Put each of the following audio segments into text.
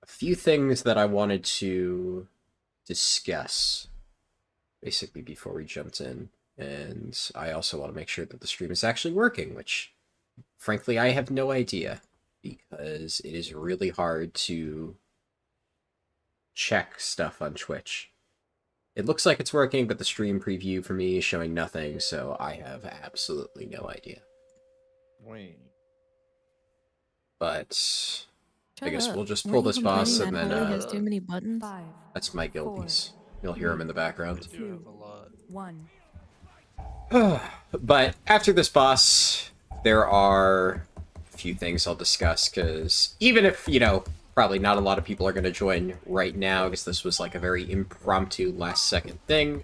a few things that I wanted to discuss, basically, before we jumped in. And I also want to make sure that the stream is actually working, which, frankly, I have no idea, because it is really hard to check stuff on Twitch. It looks like it's working, but the stream preview for me is showing nothing, so I have absolutely no idea. Wait. But I Shut guess up. we'll just pull Weren't you this boss, complaining and that then Holy has too many buttons? 5, that's my guildies. You'll hear him in the I background. do have a lot. 1. But after this boss, there are a few things I'll discuss, because even if, you know, probably not a lot of people are going to join right now, because this was like a very impromptu last-second thing,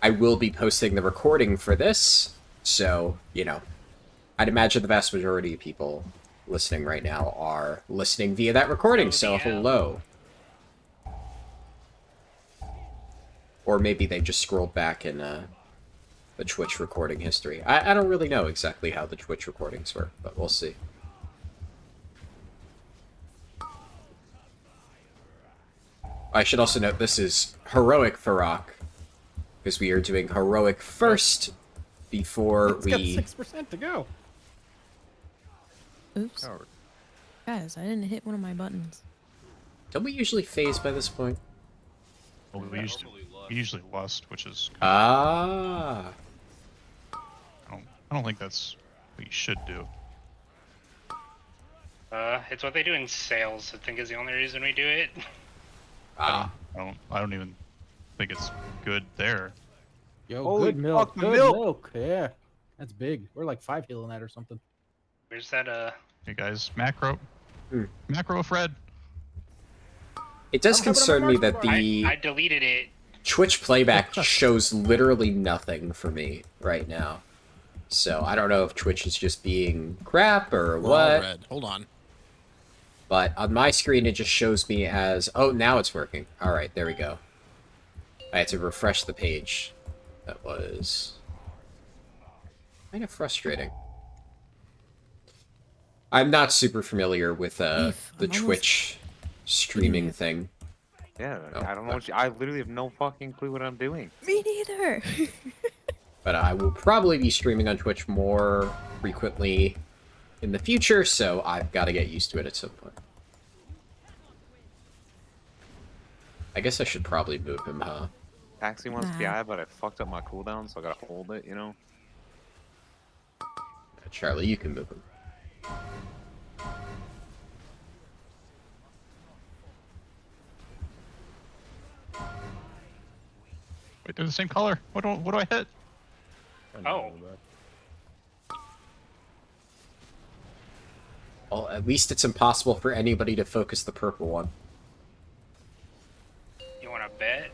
I will be posting the recording for this, so, you know, I'd imagine the vast majority of people listening right now are listening via that recording, so hello. Or maybe they just scrolled back in the Twitch recording history. I don't really know exactly how the Twitch recordings work, but we'll see. I should also note this is Heroic Farok, because we are doing Heroic first before It's got 6% to go. Oops. Coward. Guys, I didn't hit one of my buttons. Don't we usually phase by this point? Well, we usually lust, which is Ah. I don't think that's what you should do. It's what they do in sales, I think is the only reason we do it. Ah. I don't even think it's good there. Yo, Holy good milk. fuck, the Good milk. milk. Yeah. That's big. We're like 5 healing that or something. Where's that, Hey guys, macro. Hmm. Macro Fred. It does I'm having a concern me that martial the I deleted it. Twitch playback shows literally nothing for me right now. So I don't know if Twitch is just being crap or We're all what. red. Hold on. But on my screen, it just shows me as... Oh, now it's working. Alright, there we go. I had to refresh the page. That was... kind of frustrating. I'm not super familiar with Beef, the I'm almost- Twitch streaming Idiot. thing. Yeah, Oh, I don't know what I literally have no fucking clue what I'm doing. Me neither. But I will probably be streaming on Twitch more frequently in the future, so I've got to get used to it at some point. I guess I should probably move him, huh? Taxi wants Nah. PI, but I fucked up my cooldown, so I gotta hold it, you know? Charlie, you can move him. Wait, they're the same color. What do I hit? Oh. Well, at least it's impossible for anybody to focus the purple one. You wanna bet?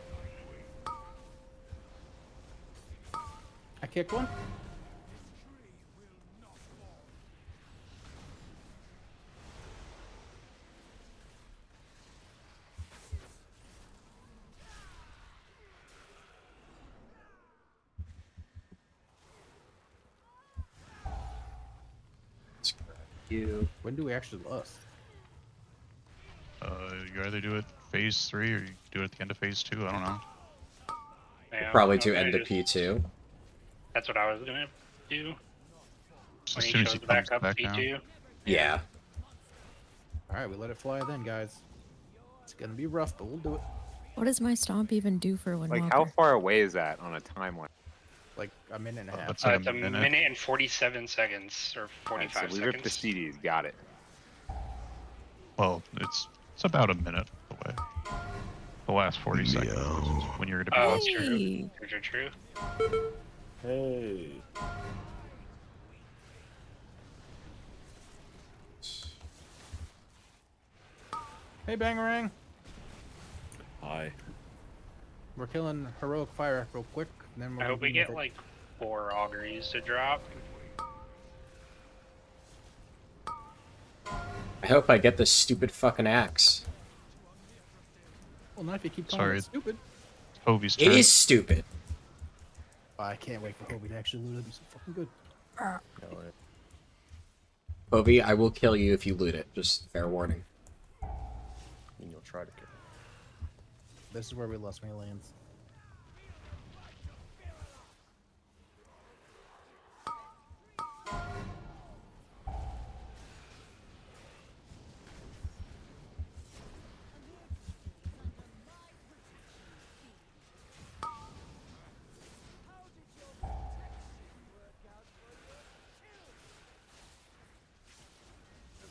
I kicked one. Let's grab you. When do we actually lust? You either do it phase 3 or you do it at the end of phase 2. I don't know. Yeah, Probably I'm to gonna end of just- P2. That's what I was gonna do. Just When as he soon as shows he back comes up back down. P2. Yeah. Alright, we let it fly then, guys. It's gonna be rough, but we'll do it. What does my stomp even do for one Like, walker? how far away is that on a timeline? Like a minute and a half. That's like It's a minute and 47 seconds, or Alright, 45 so we ripped the seconds. CDs, got it. Well, it's about a minute away. The last 40 seconds is when you're gonna be Oh, lost. true. Hey. True. Hey. Hey, Bangarang. Hi. We're killing Heroic Fire real quick. And then we're I hope we gonna get take- like 4 auguries to drop. I hope I get this stupid fucking axe. Well, not if you keep Sorry. calling it stupid. Hovey's It turn. is stupid. I can't wait for Kobe to actually loot it. It's so fucking good. Bobby, I will kill you if you loot it. Just fair warning. And you'll try to kill. This is where we lost my lands. Him.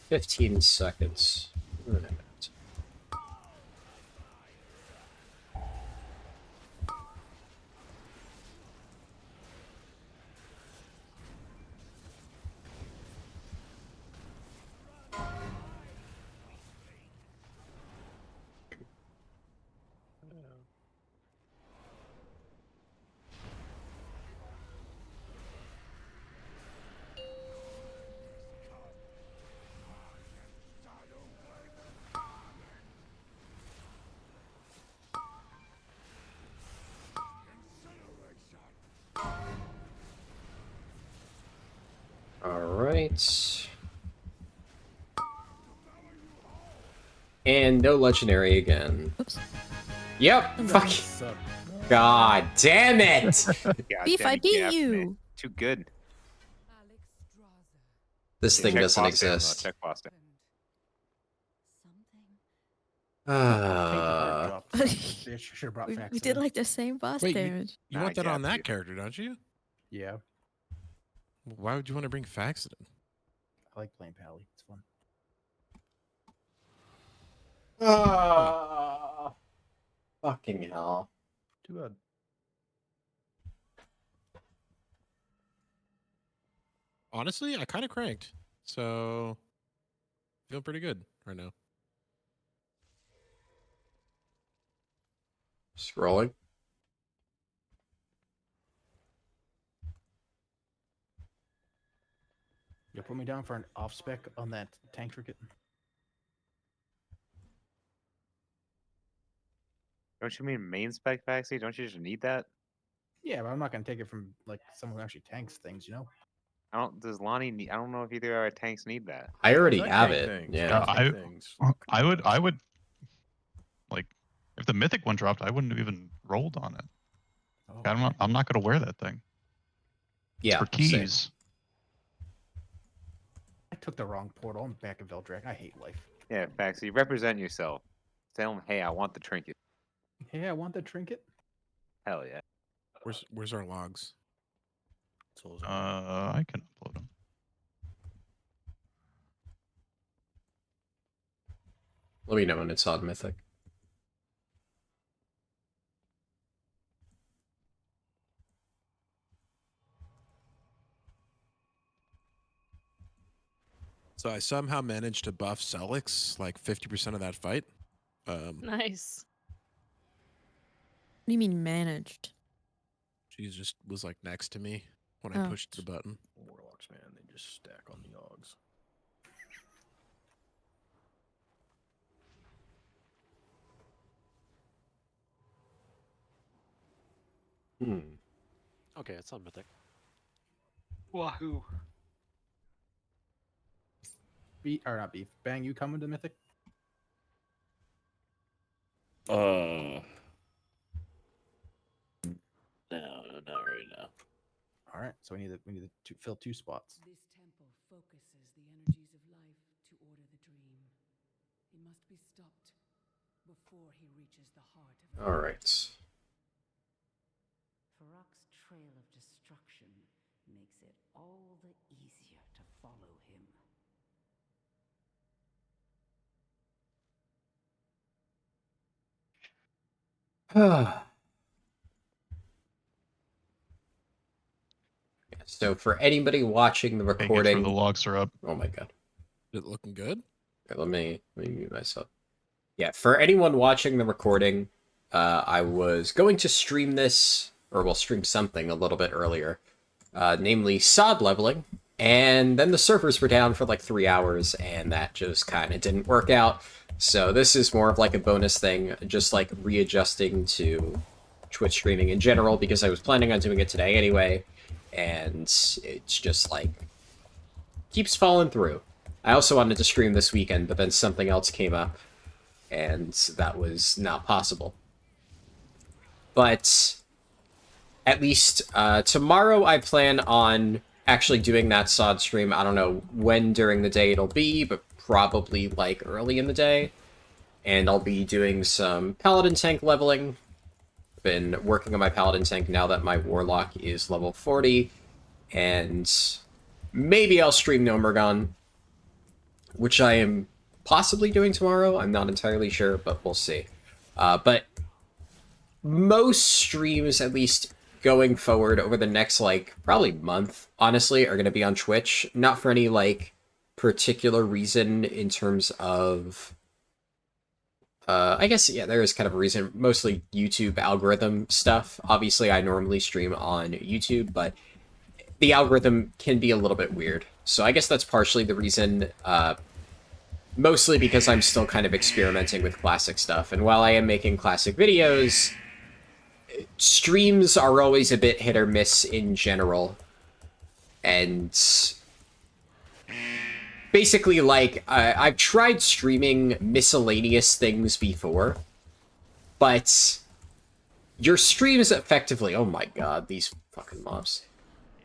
15 seconds. Alright. And no legendary again. Oops. Yep. I'm Fuck. done. Suck. God damn it. Yeah, Beef, damn I it, beat yeah, you. man. Too good. This Yeah, thing check doesn't boss down, though, exist. Check boss down. Should have brought We facts. did like the same boss Wait, damage. You Nah, want that yeah, on that dude. character, don't you? Yeah, Why would you want to bring Faxidon? I like playing Pally. It's fun. Fucking hell. Too bad. Honestly, I kind of cranked, so feeling pretty good right now. Scrolling. You'll put me down for an off spec on that tank trinket. Don't you mean main spec Faxi? Don't you just need that? Yeah, but I'm not gonna take it from like someone who actually tanks things, you know. I don't. Does Lonnie need? I don't know if either of our tanks need that. I already I have tank it. things. Yeah. I- tank things. I would like if the mythic one dropped, I wouldn't have even rolled on it. Oh, I'm not gonna wear that thing. It's Yeah. for same. keys. I took the wrong portal. I'm back in Veldrak. I hate life. Yeah, Faxi, represent yourself. Tell them, hey, I want the trinket. Hey, I want the trinket. Hell yeah. Where's our logs? Souls I can upload them. Let me know when it's on Mythic. So I somehow managed to buff Celix like 50% of that fight. Nice. What do you mean managed? She just was like next to me when Oh. I pushed the button. Warlocks, man, they just stack on the Yogs. Okay, it's on Mythic. Wahoo. Beef or not beef? Bang, you coming to Mythic? No, not right now. All right, so we need to fill 2 spots. This temple focuses the energies of life to order the dream. He must be stopped before he reaches the heart of All right. Farak's trail of destruction makes it all the easier to follow him. So for anybody watching the Making sure recording, the logs are up. oh my god. Is it looking good? Okay, let me mute myself. Yeah, for anyone watching the recording, I was going to stream this, or well, stream something a little bit earlier, namely sod leveling, and then the servers were down for like 3 hours, and that just kind of didn't work out. So this is more of like a bonus thing, just like readjusting to Twitch streaming in general, because I was planning on doing it today anyway, and it's just like keeps falling through. I also wanted to stream this weekend, but then something else came up, and that was not possible. But at least tomorrow I plan on actually doing that sod stream. I don't know when during the day it'll be, but probably like early in the day. And I'll be doing some paladin tank leveling. Been working on my paladin tank now that my warlock is level 40, and maybe I'll stream Nomergon, which I am possibly doing tomorrow. I'm not entirely sure, but we'll see. But most streams, at least going forward over the next, like, probably month, honestly, are going to be on Twitch. Not for any, like, particular reason in terms of... I guess, yeah, there is kind of a reason. Mostly YouTube algorithm stuff. Obviously, I normally stream on YouTube, but the algorithm can be a little bit weird. So I guess that's partially the reason, mostly because I'm still kind of experimenting with classic stuff. And while I am making classic videos, streams are always a bit hit or miss in general. And... basically, like, I've tried streaming miscellaneous things before, but your streams effectively... oh my god, these fucking mobs.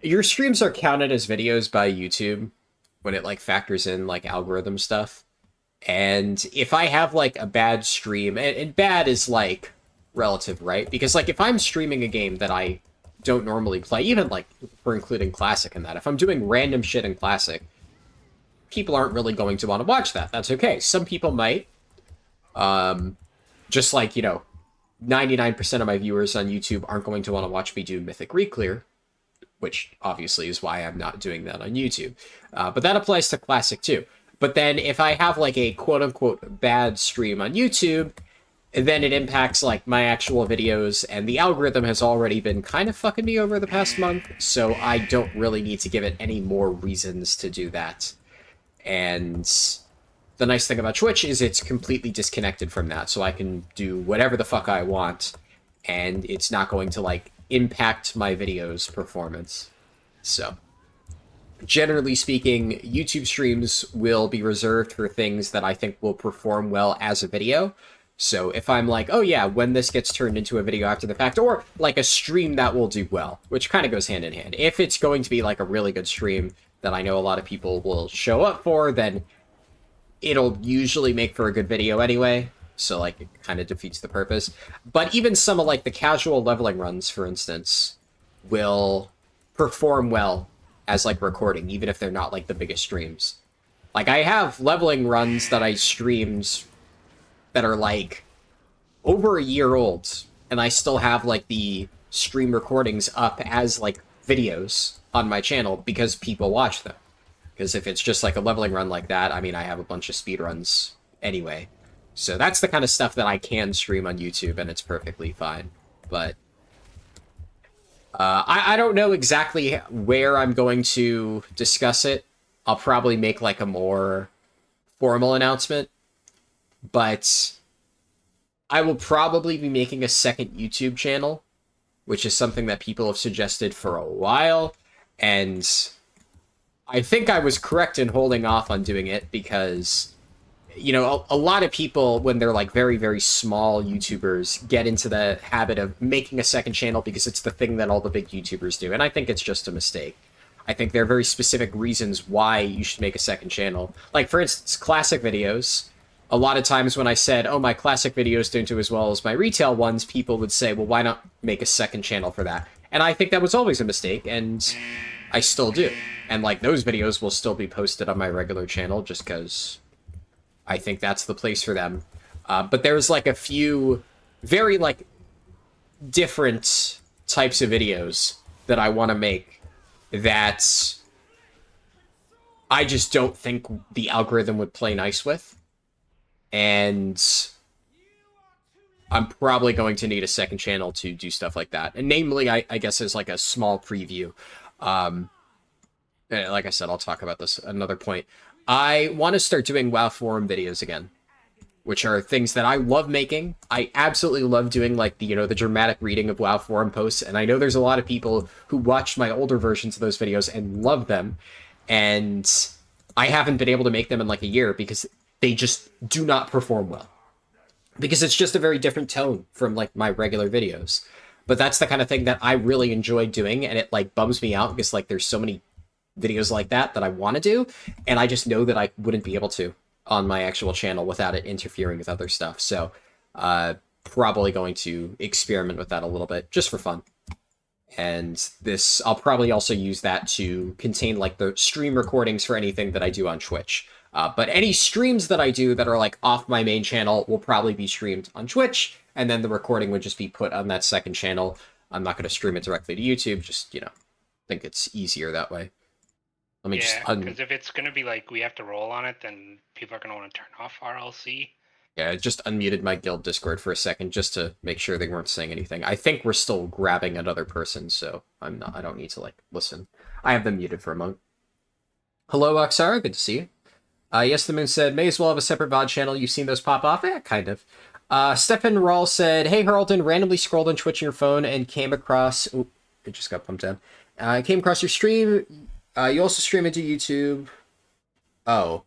Your streams are counted as videos by YouTube when it, like, factors in, like, algorithm stuff. And if I have, like, a bad stream... and bad is, like, relative, right? Because, like, if I'm streaming a game that I don't normally play, even, like, for including Classic in that, if I'm doing random shit in Classic... people aren't really going to want to watch that. That's okay. Some people might. Just like, you know, 99% of my viewers on YouTube aren't going to want to watch me do Mythic Reclear, which obviously is why I'm not doing that on YouTube. But that applies to Classic too. But then if I have like a quote-unquote bad stream on YouTube, then it impacts like my actual videos, and the algorithm has already been kind of fucking me over the past month, so I don't really need to give it any more reasons to do that. And the nice thing about Twitch is it's completely disconnected from that, so I can do whatever the fuck I want, and it's not going to, like, impact my video's performance. So, generally speaking, YouTube streams will be reserved for things that I think will perform well as a video. So if I'm like, oh yeah, when this gets turned into a video after the fact, or like a stream that will do well, which kind of goes hand in hand. If it's going to be like a really good stream that I know a lot of people will show up for, then it'll usually make for a good video anyway. So like it kind of defeats the purpose. But even some of like the casual leveling runs, for instance, will perform well as like recording, even if they're not like the biggest streams. Like I have leveling runs that I streamed that are like over a year old, and I still have like the stream recordings up as like videos on my channel because people watch them. Because if it's just like a leveling run like that, I mean, I have a bunch of speedruns anyway. So that's the kind of stuff that I can stream on YouTube, and it's perfectly fine. But I don't know exactly where I'm going to discuss it. I'll probably make like a more formal announcement. But I will probably be making a second YouTube channel, which is something that people have suggested for a while. And I think I was correct in holding off on doing it because, you know, a lot of people, when they're like very, very small YouTubers, get into the habit of making a second channel because it's the thing that all the big YouTubers do. And I think it's just a mistake. I think there are very specific reasons why you should make a second channel. Like, for instance, classic videos. A lot of times when I said, oh, my classic videos don't do as well as my retail ones, people would say, well, why not make a second channel for that? And I think that was always a mistake, and I still do. And, like, those videos will still be posted on my regular channel just because I think that's the place for them. But there's, like, a few very, like, different types of videos that I want to make that I just don't think the algorithm would play nice with. And I'm probably going to need a second channel to do stuff like that. And namely, I guess, as like a small preview. Like I said, I'll talk about this at another point. I want to start doing WoW forum videos again, which are things that I love making. I absolutely love doing like the, you know, the dramatic reading of WoW forum posts. And I know there's a lot of people who watched my older versions of those videos and love them. And I haven't been able to make them in like a year because they just do not perform well. because it's just a very different tone from like my regular videos. But that's the kind of thing that I really enjoy doing, and it like bums me out because like there's so many videos like that I want to do, and I just know that I wouldn't be able to on my actual channel without it interfering with other stuff. So probably going to experiment with that a little bit just for fun. And this, I'll probably also use that to contain like the stream recordings for anything that I do on Twitch. But any streams that I do that are like off my main channel will probably be streamed on Twitch, and then the recording would just be put on that second channel. I'm not going to stream it directly to YouTube, just, you know, think it's easier that way. Let me just because if it's gonna be like we have to roll on it, then people are gonna want to turn off RLC. Yeah, I just unmuted my guild Discord for a second just to make sure they weren't saying anything. I think we're still grabbing another person, so I don't need to like listen. I have them muted for a moment. Hello, Oxara, good to see you. Yes, the Moon said, may as well have a separate VOD channel. You've seen those pop off? Yeah, kind of. Stefan Rawl said, hey, Harldan, randomly scrolled on Twitch on your phone and came across... Oop, it just got pumped down. Came across your stream. You also stream into YouTube. Oh.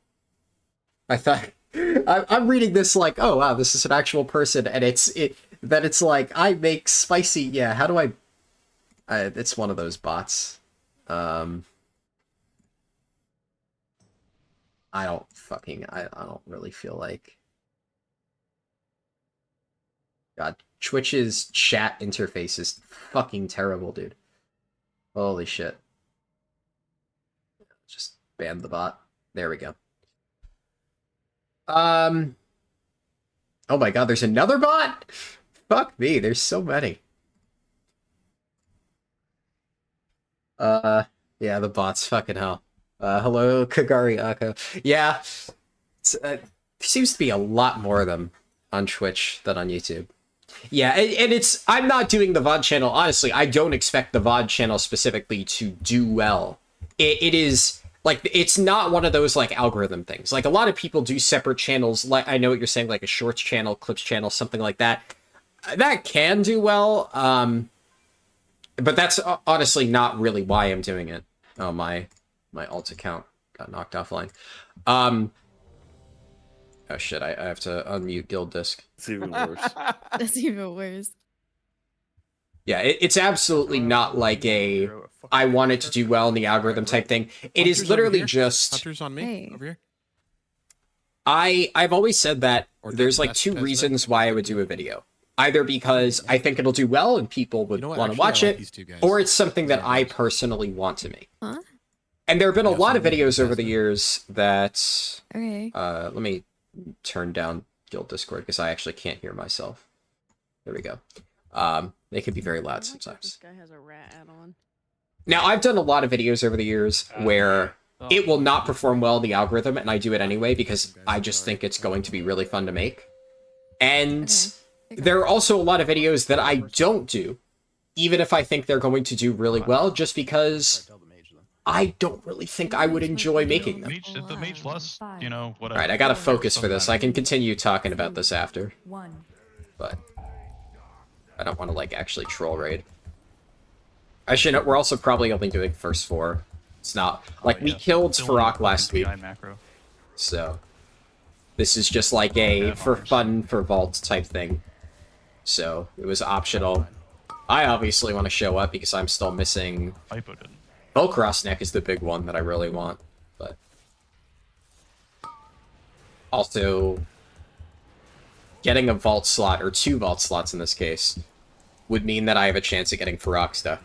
I thought... I'm reading this like, oh, wow, this is an actual person, and it's like, I make spicy... Yeah, how do I... it's one of those bots. I don't really feel like... God, Twitch's chat interface is fucking terrible, dude. Holy shit. Just ban the bot. There we go. Oh my god, there's another bot? Fuck me, there's so many. Yeah, the bots, fucking hell. Hello, Kagari Ako. Yeah, there seems to be a lot more of them on Twitch than on YouTube. Yeah, and it's... I'm not doing the VOD channel, honestly. I don't expect the VOD channel specifically to do well. It is... Like, it's not one of those, like, algorithm things. Like, a lot of people do separate channels. Like, I know what you're saying, like a shorts channel, clips channel, something like that. That can do well, but that's honestly not really why I'm doing it. Oh, my alt account got knocked offline. Oh, shit, I have to unmute Guild Disc. It's even worse. That's even worse. Yeah, it's absolutely not like a I want it to do well in the algorithm type thing. It is literally just... Hunter's on me, Hey. over here. I've always said that Or there's like that's- two that's- reasons why I would do a video. Either because I think it'll do well and people would You know what, want to actually, I watch like it, these two guys. or it's something that These are I nice. personally want to make. Huh? And there have been a Yeah, lot so of maybe videos over that's the it. years that... Okay. let me turn down Guild Discord because I actually can't hear myself. There we go. They can be very loud This sometimes. guy has a rat add-on. Now, I've done a lot of videos over the years where it will not perform well in the algorithm, and I do it anyway because I just think it's going to be really fun to make. And Okay. there are also a lot of videos that I don't do, even if I think they're going to do really well, just because Tell the mage then. I don't really think I would enjoy making them. Mage, the mage less, you know, whatever. Alright, I gotta focus for this. I can continue talking about this after, 1. but I don't want to, like, actually troll raid. Actually, no, we're also probably only doing first 4. It's not... Like, we killed Still in Farok last week, PI macro. so... This is just like a for fun for vault type thing. So, it was optional. I obviously want to show up because I'm still missing... Hypo didn't. Volcross Neck is the big one that I really want, but... Also... Getting a vault slot, or 2 vault slots in this case, would mean that I have a chance at getting Farok stuff.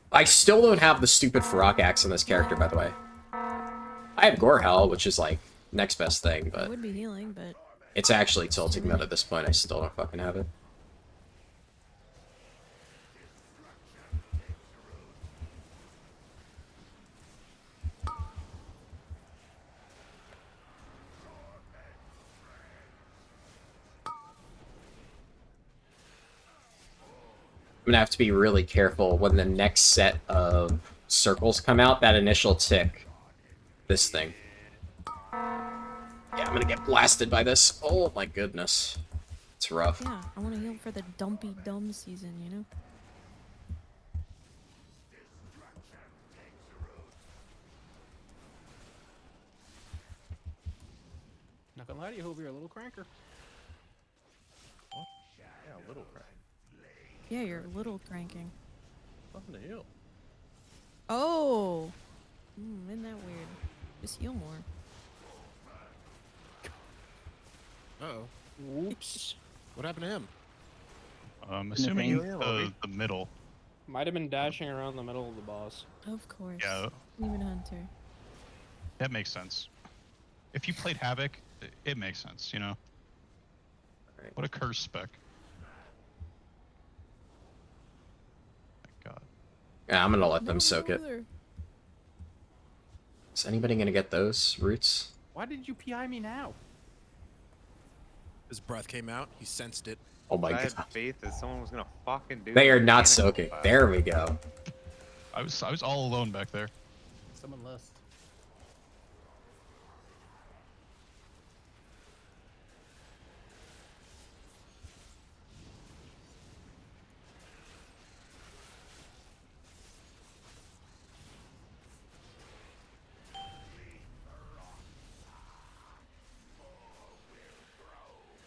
I still don't have the stupid Farok axe on this character, by the way. I have Gorehell, which is, like, next best thing, It but would be healing, but it's actually tilting meta at this point. I still don't fucking have it. I'm gonna have to be really careful when the next set of circles come out, that initial tick. This thing. Yeah, I'm gonna get blasted by this. Oh my goodness. It's rough. yeah, I want to heal for the dumpy dumb season, you know? Not gonna lie to you, Hope you're a little cranker. a little crank. Yeah, you're a little cranking. Nothing to heal. Oh! Isn't that weird? Just heal more. Uh-oh. Whoops. What happened to him? Assuming vein? the middle. Might have been dashing around the middle of the boss. Of course. Yeah, Demon Hunter. that makes sense. If you played Havoc, it makes sense, you know? Alright. What a curse spec. My god. Yeah, I'm gonna let them soak it. Mother. Is anybody gonna get those roots? Why did you PI me now? His breath came out. He sensed it. Oh my I had god. faith that someone was gonna fucking do They it. are not Panic soaking. fire. There we go. I was all alone back there. Someone list.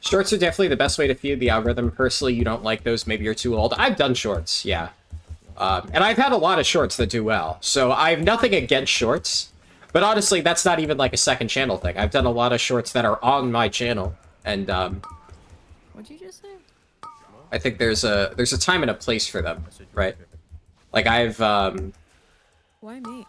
Shorts are definitely the best way to feed the algorithm. Personally, you don't like those. Maybe you're too old. I've done shorts, yeah. And I've had a lot of shorts that do well. So I have nothing against shorts. But honestly, that's not even like a second channel thing. I've done a lot of shorts that are on my channel. And What'd you just say? I think there's a time and a place for them, right? Like I've Why me?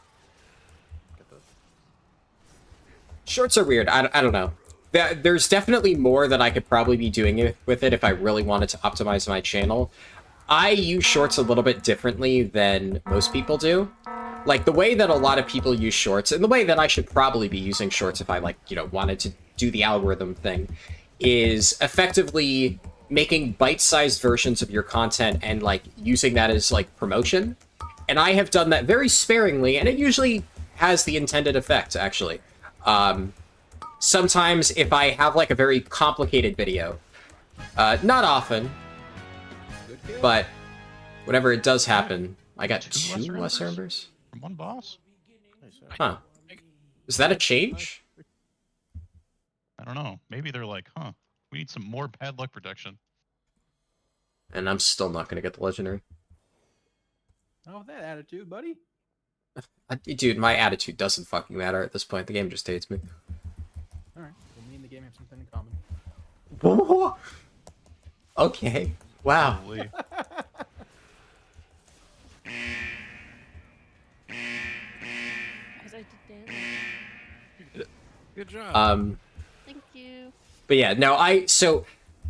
shorts are weird. I don't know. There's definitely more that I could probably be doing with it if I really wanted to optimize my channel. I use shorts a little bit differently than most people do. Like, the way that a lot of people use shorts, and the way that I should probably be using shorts if I, like, you know, wanted to do the algorithm thing, is effectively making bite-sized versions of your content and, like, using that as, like, promotion. And I have done that very sparingly, and it usually has the intended effect, actually. Sometimes if I have, like, a very complicated video, not often, but whenever it does happen, I got two lesser embers? From one boss? Huh. Is that a change? I don't know. Maybe they're like, huh, we need some more bad luck protection. And I'm still not gonna get the legendary. Oh, that attitude, buddy. Dude, my attitude doesn't fucking matter at this point. The game just hates me. Alright, well, me and the game have something in common. Okay. Wow. Holy. Guys, I did damage. Good job. Thank you. But yeah, no,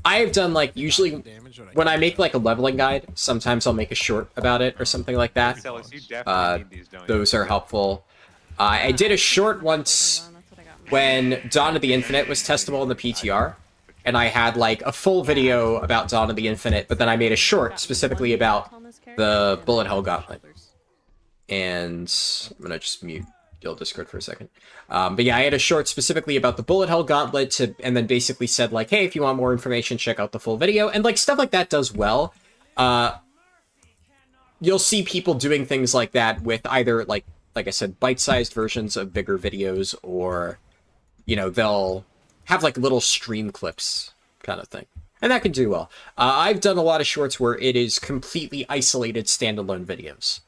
I've done, like, usually when I make, like, a leveling guide, sometimes I'll make a short about it or something like that. Celis, you definitely need these, don't you? Those are helpful. I did a short once when Dawn of the Infinite was testable in the PTR, and I had, like, a full video about Dawn of the Infinite, but then I made a short specifically about the Bullet Hell Gauntlet. And I'm gonna just mute Guild Discord for a second. But yeah, I had a short specifically about the Bullet Hell Gauntlet, and then basically said, like, hey, if you want more information, check out the full video. And, like, stuff like that does well. You'll see people doing things like that with either, like I said, bite-sized versions of bigger videos, or, you know, they'll have, like, little stream clips kind of thing. And that can do well. I've done a lot of shorts where it is completely isolated standalone videos.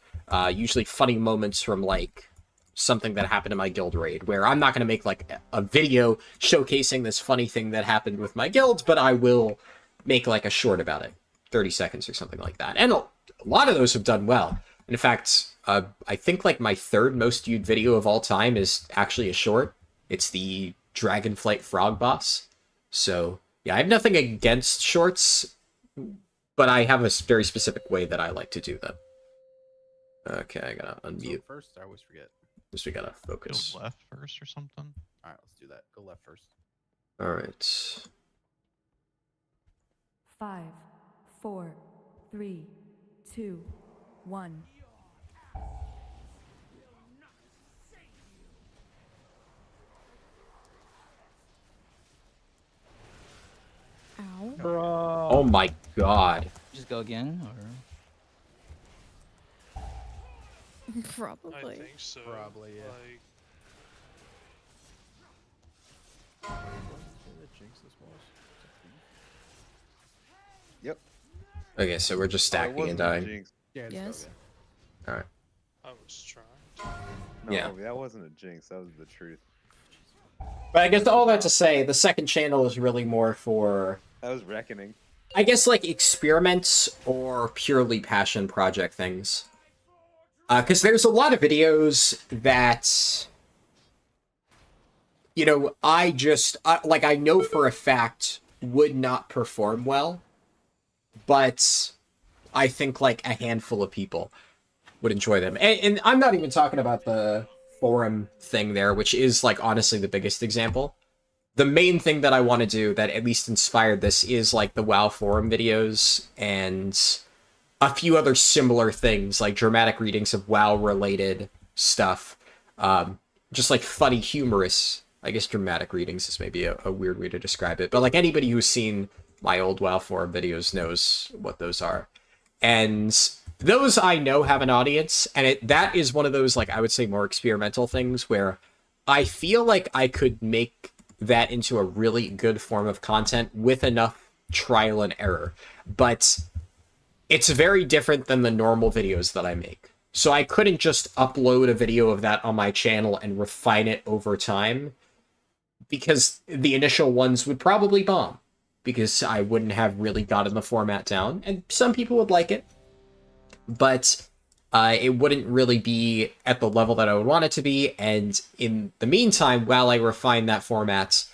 Usually funny moments from, like, something that happened in my guild raid, where I'm not going to make, like, a video showcasing this funny thing that happened with my guild, but I will make, like, a short about it. 30 seconds or something like that. And a lot of those have done well. In fact, I think, like, my third most viewed video of all time is actually a short. It's the Dragonflight Frog boss. So, yeah, I have nothing against shorts, but I have a very specific way that I like to do them. Okay, I gotta unmute. So first, I always forget. Just we gotta Go focus. left first or something? Alright, let's do that. Go left first. Alright. 5, 4, 3, 2, 1. Ow. Bro. Oh my god. Just go again, or? Probably. so. Probably, yeah. Jinx this boss. Yep. Okay, so we're just stacking and dying. Yeah, let's Yes. go, Alright. I was trying. No, Yeah. that wasn't a jinx. That was the truth. But I guess all that to say, the second channel is really more for, That was reckoning. I guess, like, experiments or purely passion project things. Because there's a lot of videos that, you know, I know for a fact would not perform well, but I think, like, a handful of people would enjoy them. And I'm not even talking about the forum thing there, which is, like, honestly the biggest example. The main thing that I want to do that at least inspired this is, like, the WoW forum videos and a few other similar things, like dramatic readings of WoW-related stuff. Just, like, funny, humorous, I guess dramatic readings is maybe a weird way to describe it. But, like, anybody who's seen my old WoW forum videos knows what those are. And those I know have an audience, and that is one of those, like, I would say more experimental things where I feel like I could make that into a really good form of content with enough trial and error. But it's very different than the normal videos that I make. So I couldn't just upload a video of that on my channel and refine it over time, because the initial ones would probably bomb, because I wouldn't have really gotten the format down, and some people would like it, but it wouldn't really be at the level that I would want it to be. And in the meantime, while I refine that format,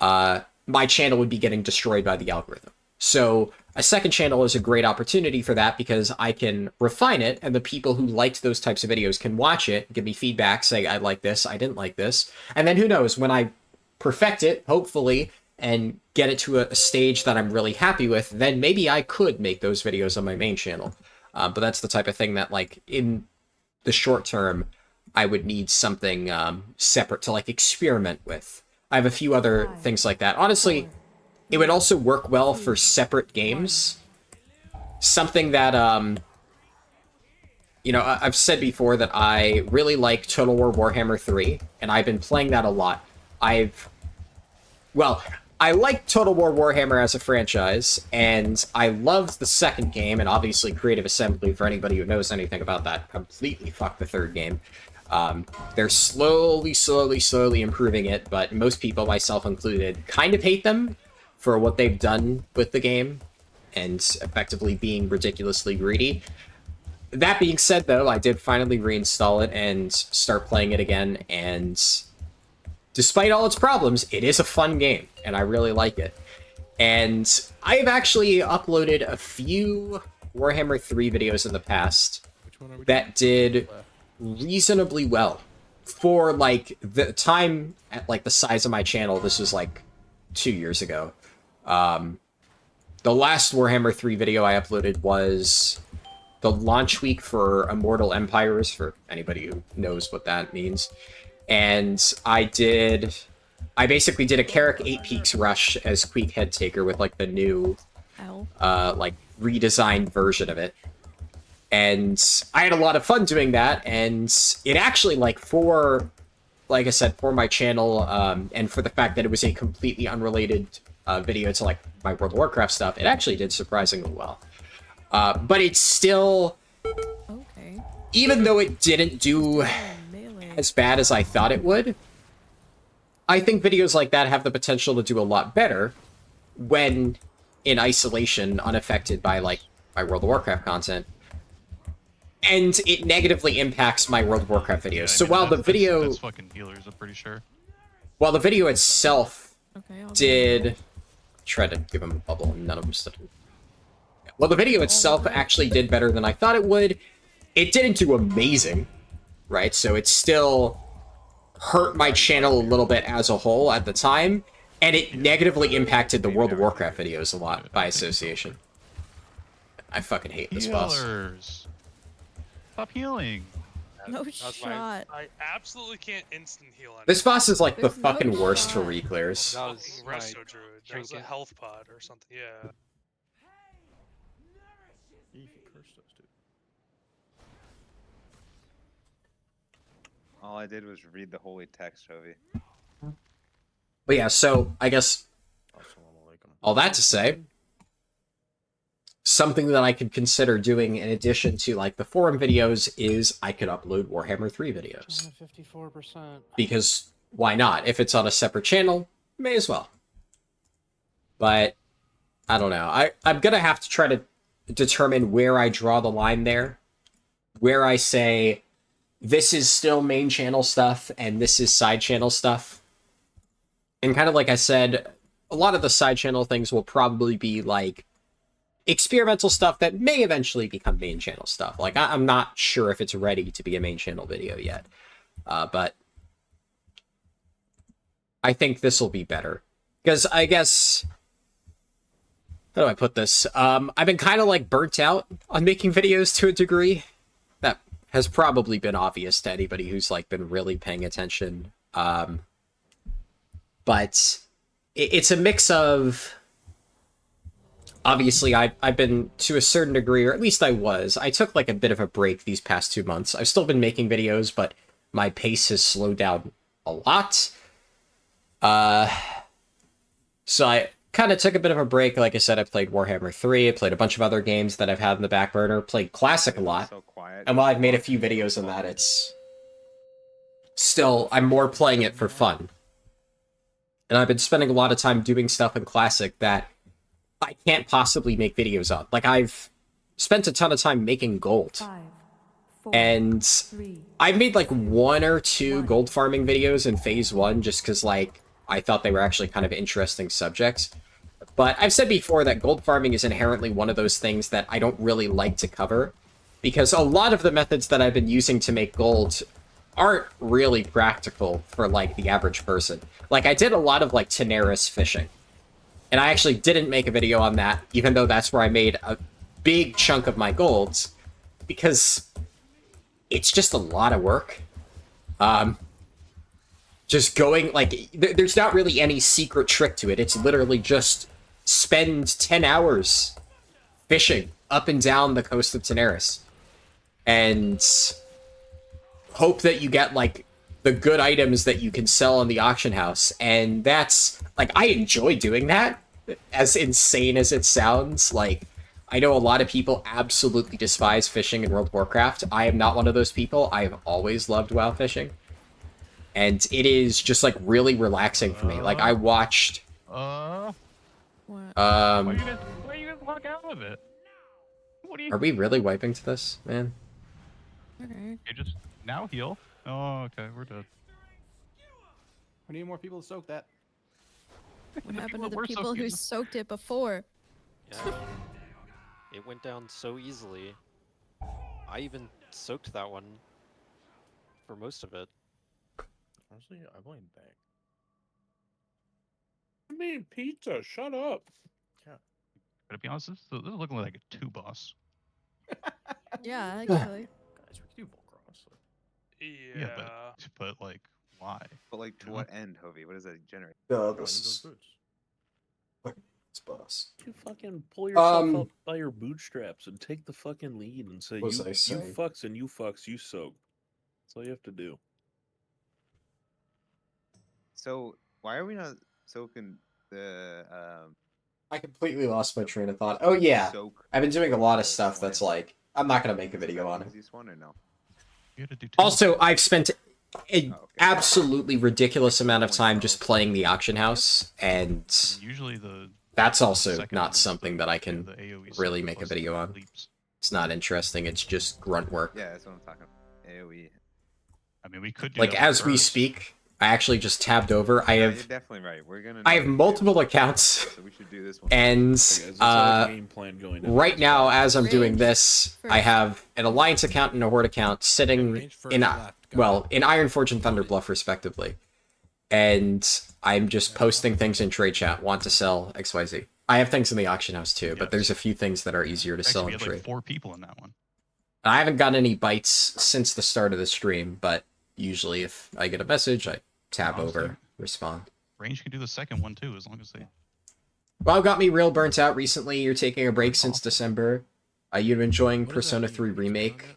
my channel would be getting destroyed by the algorithm. So a second channel is a great opportunity for that, because I can refine it, and the people who liked those types of videos can watch it, give me feedback, say, I like this, I didn't like this. And then who knows, when I perfect it, hopefully, and get it to a stage that I'm really happy with, then maybe I could make those videos on my main channel. But that's the type of thing that, like, in the short term, I would need something separate to, like, experiment with. I have a few other things like that. Honestly, it would also work well for separate games. Something that, you know, I've said before that I really like Total War Warhammer 3, and I've been playing that a lot. Well, I like Total War Warhammer as a franchise, and I loved the second game, and obviously Creative Assembly, for anybody who knows anything about that, completely fucked the third game. They're slowly improving it, but most people, myself included, kind of hate them for what they've done with the game, and effectively being ridiculously greedy. That being said, though, I did finally reinstall it and start playing it again, and despite all its problems, it is a fun game, and I really like it. And I've actually uploaded a few Warhammer 3 videos in the past that did reasonably well. For, like, the time at, like, the size of my channel, this was, like, 2 years ago. The last Warhammer 3 video I uploaded was the launch week for Immortal Empires, for anybody who knows what that means. And I basically did a Carrick 8 Peaks rush as Queek Head Taker with, like, the new, like, redesigned version of it. And I had a lot of fun doing that, and it actually, like I said, for my channel, and for the fact that it was a completely unrelated video to, like, my World of Warcraft stuff, it actually did surprisingly well. But it's still, even though it didn't do as bad as I thought it would, I think videos like that have the potential to do a lot better when in isolation, unaffected by, like, my World of Warcraft content. And it negatively impacts my World of Warcraft videos. Yeah, So while the video... That's fucking healers, I'm pretty sure. While the video itself did... Try to give him a bubble, and none of them stood. Well, the video itself actually did better than I thought it would. It didn't do amazing, right? So it still hurt my channel a little bit as a whole at the time, and it negatively impacted the World of Warcraft videos a lot by association. I fucking hate this boss. Healers. Stop healing. No shot. I absolutely can't instant heal on This boss is like the There's no fucking worst for shot. reclears. That was Resto Druid. That was a health pod or something. Yeah. All I did was read the holy text, Chovy. But yeah, so I guess all that to say, something that I could consider doing in addition to like the forum videos is I could upload Warhammer 3 videos. 54%. Because why not? If it's on a separate channel, may as well. But I don't know. I'm gonna have to try to determine where I draw the line there. Where I say this is still main channel stuff and this is side channel stuff. And kind of like I said, a lot of the side channel things will probably be like experimental stuff that may eventually become main channel stuff. Like I'm not sure if it's ready to be a main channel video yet. But I think this will be better. Because I guess, how do I put this? I've been kind of like burnt out on making videos to a degree. That has probably been obvious to anybody who's like been really paying attention. But it's a mix of, obviously I've been to a certain degree, or at least I was. I took like a bit of a break these past 2 months. I've still been making videos, but my pace has slowed down a lot. So I kind of took a bit of a break. Like I said, I played Warhammer 3. I played a bunch of other games that I've had in the back burner. Played Classic a lot. So quiet. And while I've made a few videos on that, it's still, I'm more playing it for fun. And I've been spending a lot of time doing stuff in Classic that I can't possibly make videos on. Like, I've spent a ton of time making gold. 5, 4, And 3, I've made like 1 or 2 gold farming videos in phase 1 just because like I thought they were actually kind of interesting subjects. But I've said before that gold farming is inherently one of those things that I don't really like to cover, because a lot of the methods that I've been using to make gold aren't really practical for like the average person. Like I did a lot of like Daenerys fishing, and I actually didn't make a video on that, even though that's where I made a big chunk of my golds, because it's just a lot of work. Just going, like, there's not really any secret trick to it. It's literally just spend 10 hours fishing up and down the coast of Daenerys. And hope that you get, like, the good items that you can sell in the auction house. And that's, like, I enjoy doing that, as insane as it sounds. Like, I know a lot of people absolutely despise fishing in World of Warcraft. I am not one of those people. I have always loved WoW fishing. And it is just, like, really relaxing for me. Like, I watched... What? Why you guys walk out of it? What do you... Are we really wiping to this, man? Okay. You just now heal. Oh, okay, we're dead. We need more people to soak that. What happened people to the were people who soaking. soaked it before? Yeah. It went down so easily. I even soaked that one for most of it. Honestly, I blame Bank. I mean, pizza. Shut up. Yeah. But to be honest, this is looking like a 2 boss. Yeah, actually. Guys, we can do Volcross. Yeah. But like, why? But like, to what end, Hovey? What does that generate? No, Those boots. It's boss. You fucking pull yourself Um, up by your bootstraps and take the fucking lead and say, What was you I saying? fucks and you fucks, you soak. That's all you have to do. So why are we not soaking the I completely lost my train of thought. Oh, yeah. soak? I've been doing a lot of the stuff that's swim? like... I'm not going to make a Is that video the on it. easiest one or no? You gotta do 2. Also, I've spent an Oh, okay. absolutely ridiculous amount of time just playing the auction house, and Usually the that's also second one not is something the- that I can the AoE really soak make a plus video the on. leaps. It's not interesting. It's just grunt work. Yeah, that's what I'm talking about. AoE. I mean, we could do Like, that one as we first. speak, I actually just tabbed over. I Yeah, you're have definitely right. We're gonna. I have multiple accounts, So we should do this one. and Let's have a game plan going down. right now, as I'm doing Range this, I first. have an Alliance account and a Horde account sitting range first, in, left, go. well, in Ironforge and Thunderbluff, respectively. And I'm just posting things in trade chat, want to sell XYZ. I have things in the auction house too, but Yes. there's a few things that are easier to Actually, sell we in had like trade. 4 people in that one. I haven't gotten any bites since the start of the stream, but usually if I get a message, I tab Honestly. over, respond. Range can do the second one too, as long as they. Well, got me real burnt out recently. You're taking a break since December. You've been enjoying What does that Persona mean? 3 Can you expand Remake.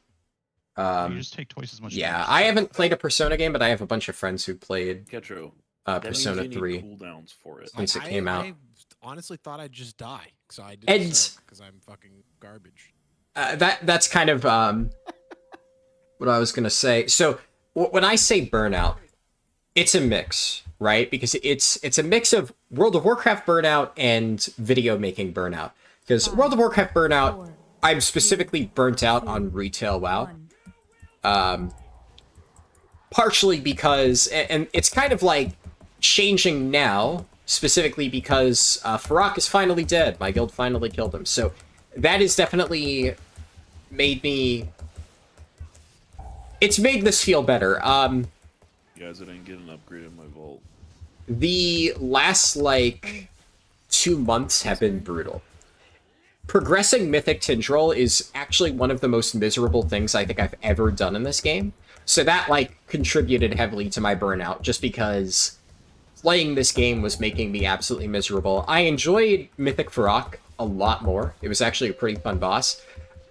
on you just take twice as much. Yeah, damage. I haven't played a Persona game, but I have a bunch of friends who played Ketro. That means Persona you need 3 cooldowns for it. since it I- came out. honestly thought I'd just die, so I didn't And- because I'm fucking garbage. That's kind of what I was gonna say. So when I say burnout, it's a mix, right? Because it's a mix of World of Warcraft burnout and video making burnout. Because World of Warcraft burnout, I'm specifically burnt out on retail WoW. Partially because, and it's kind of like changing now, specifically because Farak is finally dead. My guild finally killed him. So that has definitely made me... It's made this feel better. Guys, I didn't get an upgrade in my vault. The last, like, 2 months have been brutal. Progressing Mythic Tindril is actually one of the most miserable things I think I've ever done in this game. So that, like, contributed heavily to my burnout, just because playing this game was making me absolutely miserable. I enjoyed Mythic Farak a lot more. It was actually a pretty fun boss,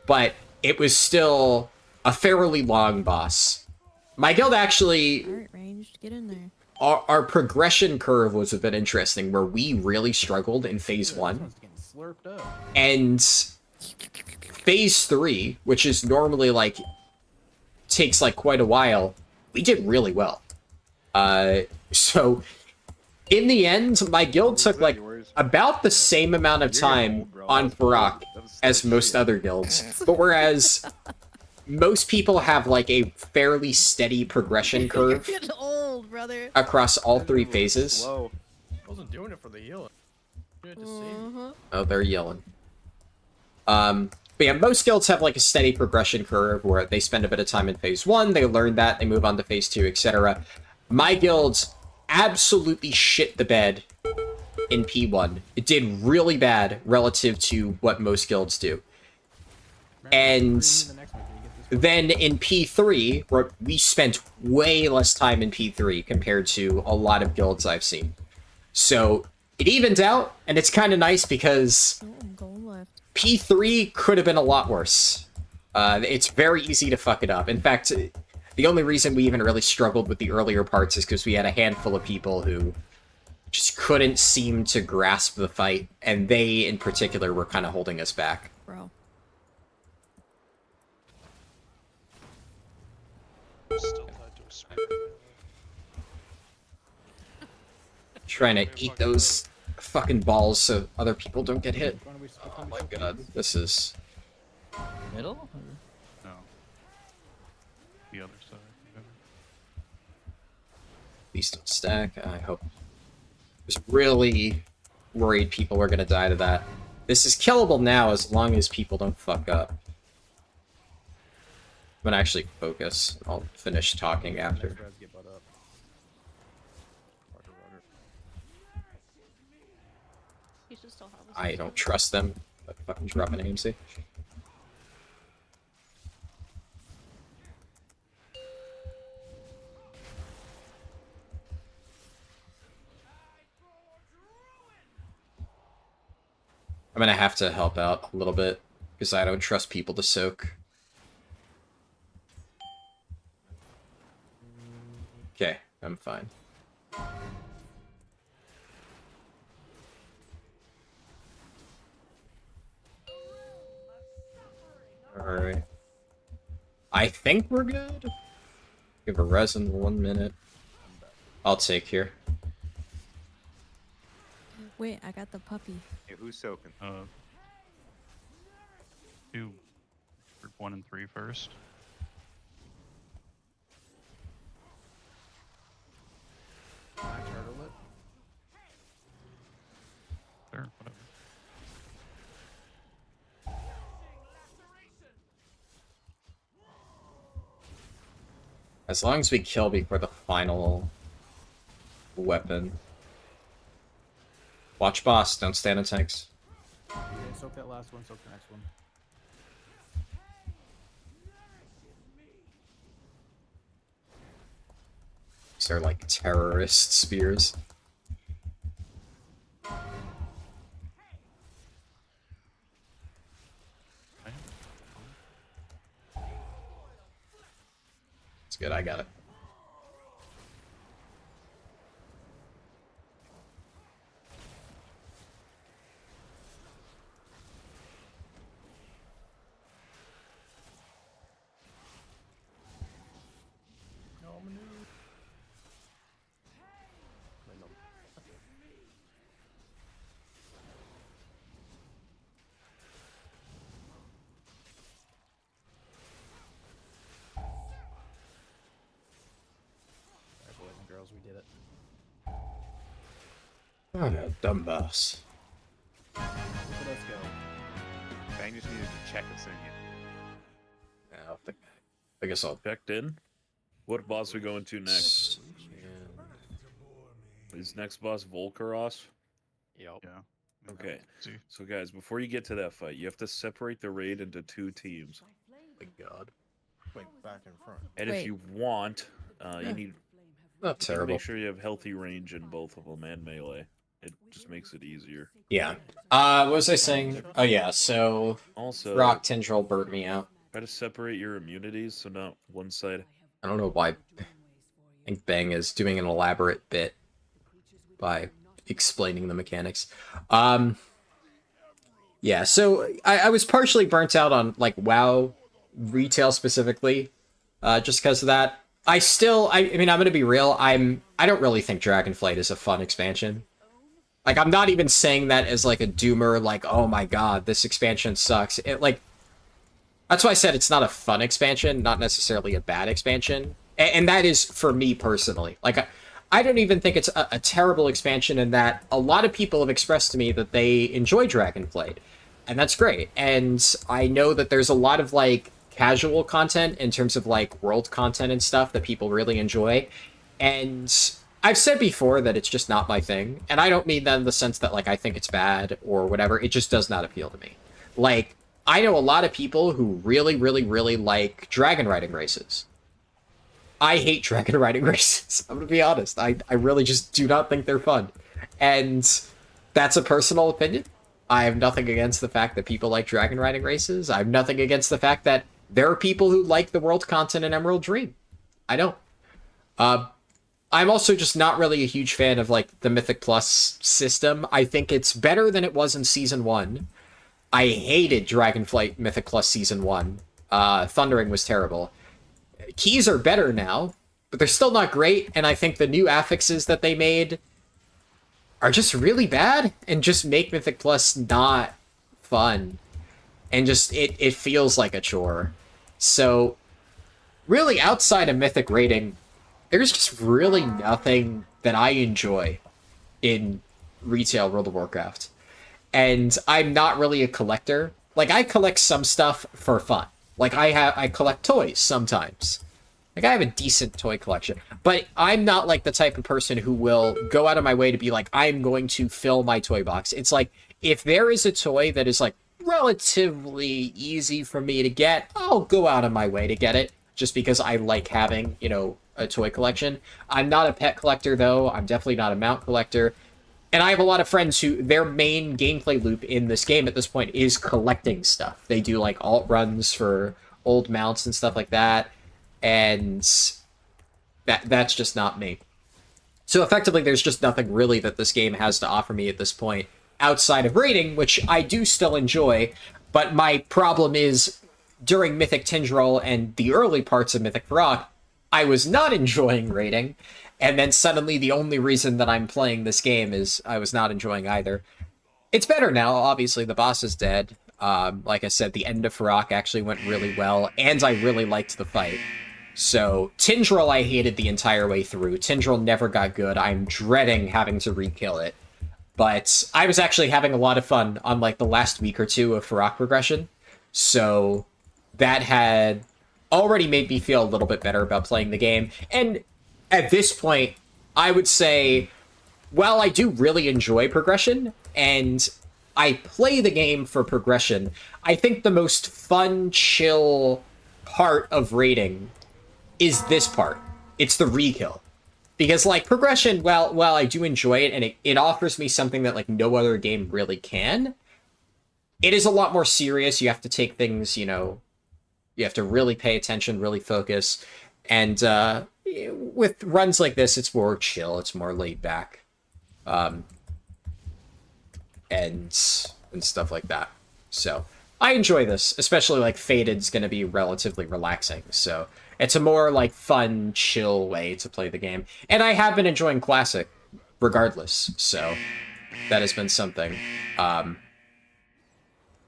but it was still a fairly long boss. My guild actually... Alright, ranged, get in there. Our progression curve was a bit interesting, where we really struggled in Phase 1. Slurped up. And Phase 3, which is normally, like, takes, like, quite a while, we did really well. So, in the end, my guild took, like, about the same amount of time on Farak as most other guilds. But whereas most people have, like, a fairly steady progression curve You're getting old, brother. across all 3 phases. I wasn't doing it for the healing. Doing it to save. Oh, they're yelling. But yeah, most guilds have like a steady progression curve where they spend a bit of time in Phase 1, they learn that, they move on to Phase 2, etc. My guilds absolutely shit the bed in P1. It did really bad relative to what most guilds do. And then in P3, where we spent way less time in P3 compared to a lot of guilds I've seen. So it evened out, and it's kind of nice because P3 could have been a lot worse. It's very easy to fuck it up. In fact, the only reason we even really struggled with the earlier parts is because we had a handful of people who just couldn't seem to grasp the fight, and they, in particular, were kind of holding us back. Bro. Still tied to a spirit. Trying to eat those fucking balls so other people don't get hit. Oh my god, this is... Middle? No. The other side. Please don't stack. I hope... I was really worried people were gonna die to that. This is killable now as long as people don't fuck up. I'm gonna actually focus. I'll finish talking after. You should still have us. I don't trust them. But fucking drop an AMC. I'm gonna have to help out a little bit, because I don't trust people to soak. Okay, I'm fine. Alright. I think we're good. Give a res in 1 minute. I'll take here. Wait, I got the puppy. Hey, who's soaking? Do group 1 and 3 first. Can I turtle it? Sure, whatever. As long as we kill before the final weapon. Watch boss, don't stand in tanks. You didn't soak that last one, soak the next one. These are like terrorist spears. It's good, I got it. knows we did it. Oh no, dumb boss. Look at us go. Bang just needed to check us in. I guess I'll Checked in. What boss we going to next? Is next boss Volkaros? Yep. Yeah. Okay. See. So guys, before you get to that fight, you have to separate the raid into 2 teams. my god. Wait, back in front. And if Wait. you want, you need Not to terrible. make sure you have healthy range in both of them and melee. It just makes it easier. Yeah. What was I saying? Oh yeah, so Also, Rock Tendril burnt me out. try to separate your immunities so not one side. I don't know why I think Bang is doing an elaborate bit by explaining the mechanics. Yeah, so I was partially burnt out on like WoW retail specifically, just because of that. I mean, I'm gonna be real. I don't really think Dragonflight is a fun expansion. Like, I'm not even saying that as like a doomer, like, oh my god, this expansion sucks. That's why I said it's not a fun expansion, not necessarily a bad expansion. And that is for me personally. Like, I don't even think it's a terrible expansion in that a lot of people have expressed to me that they enjoy Dragonflight. And that's great. And I know that there's a lot of, like, casual content in terms of, like, world content and stuff that people really enjoy. And I've said before that it's just not my thing. And I don't mean that in the sense that, like, I think it's bad or whatever. It just does not appeal to me. Like, I know a lot of people who really, really, really like dragon riding races. I hate dragon riding races. I'm gonna be honest. I really just do not think they're fun. And that's a personal opinion. I have nothing against the fact that people like dragon riding races. I have nothing against the fact that there are people who like the world content in Emerald Dream. I don't. I'm also just not really a huge fan of, like, the Mythic Plus system. I think it's better than it was in Season 1. I hated Dragonflight Mythic Plus Season 1. Thundering was terrible. Keys are better now, but they're still not great, and I think the new affixes that they made are just really bad and just make Mythic Plus not fun. And just, it feels like a chore. So, really, outside of Mythic rating, there's just really nothing that I enjoy in retail World of Warcraft. And I'm not really a collector. Like, I collect some stuff for fun. Like, I collect toys sometimes. Like, I have a decent toy collection. But I'm not, like, the type of person who will go out of my way to be like, I'm going to fill my toy box. It's like, if there is a toy that is, like, relatively easy for me to get, I'll go out of my way to get it. Just because I like having, you know, a toy collection. I'm not a pet collector, though. I'm definitely not a mount collector. And I have a lot of friends who, their main gameplay loop in this game at this point is collecting stuff. They do, like, alt runs for old mounts and stuff like that. And that's just not me. So effectively, there's just nothing really that this game has to offer me at this point outside of raiding, which I do still enjoy. But my problem is, during Mythic Tindril and the early parts of Mythic Rock, I was not enjoying raiding. And then suddenly the only reason that I'm playing this game is I was not enjoying either. It's better now, obviously. The boss is dead. Like I said, the end of Farok actually went really well, and I really liked the fight. So, Tindril I hated the entire way through. Tindril never got good. I'm dreading having to re-kill it. But I was actually having a lot of fun on, like, the last week or two of Farok progression. So, that had already made me feel a little bit better about playing the game. And at this point, I would say, while I do really enjoy progression, and I play the game for progression, I think the most fun, chill part of raiding is this part. It's the re-kill. Because, like, progression, while I do enjoy it, and it offers me something that, like, no other game really can, it is a lot more serious. You have to take things, you know, you have to really pay attention, really focus. And with runs like this, it's more chill, it's more laid back. And stuff like that. So, I enjoy this, especially, like, Faded's gonna be relatively relaxing, so it's a more, like, fun, chill way to play the game. And I have been enjoying Classic, regardless, so that has been something.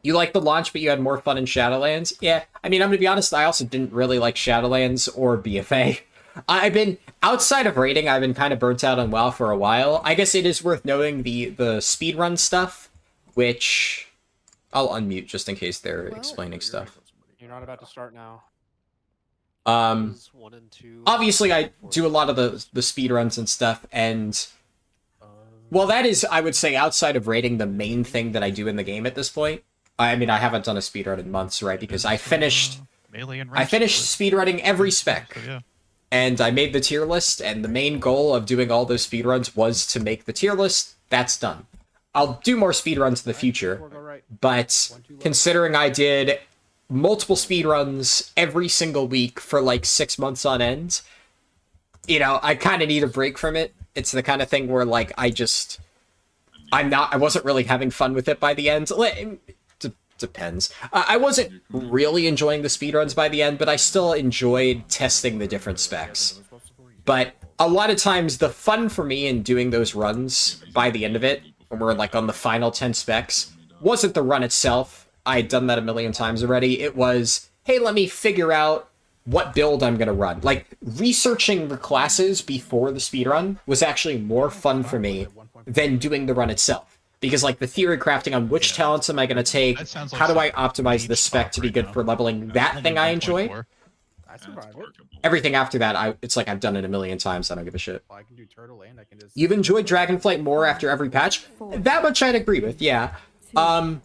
You liked the launch, but you had more fun in Shadowlands? Yeah, I mean, I'm gonna be honest, I also didn't really like Shadowlands or BFA. I've been outside of rating. I've been kind of burnt out on WoW for a while. I guess it is worth knowing the speedrun stuff, which I'll unmute just in case they're explaining stuff. You're not about to start now. Phase 1 and 2. Obviously, I do a lot of the speedruns and stuff, and well, that is, I would say, outside of rating, the main thing that I do in the game at this point. I mean, I haven't done a speedrun in months, right? Because I finished speedrunning every spec. So, yeah. And I made the tier list, and the main goal of doing all those speedruns was to make the tier list. That's done. I'll do more speedruns in the future, but considering I did multiple speedruns every single week for like 6 months on end, you know, I kind of need a break from it. It's the kind of thing where, like, I wasn't really having fun with it by the end. Depends. I wasn't really enjoying the speedruns by the end, but I still enjoyed testing the different specs. But a lot of times, the fun for me in doing those runs by the end of it, when we're like on the final 10 specs, wasn't the run itself. I had done that a million times already. It was, hey, let me figure out what build I'm going to run. Like, researching the classes before the speedrun was actually more fun for me than doing the run itself. Because, like, the theory crafting on which talents am I going to take, how do I optimize the spec to be good for leveling that thing I enjoy? Everything after that, it's like I've done it a million times, I don't give a shit. You've enjoyed Dragonflight more after every patch? That much I'd agree with, yeah. I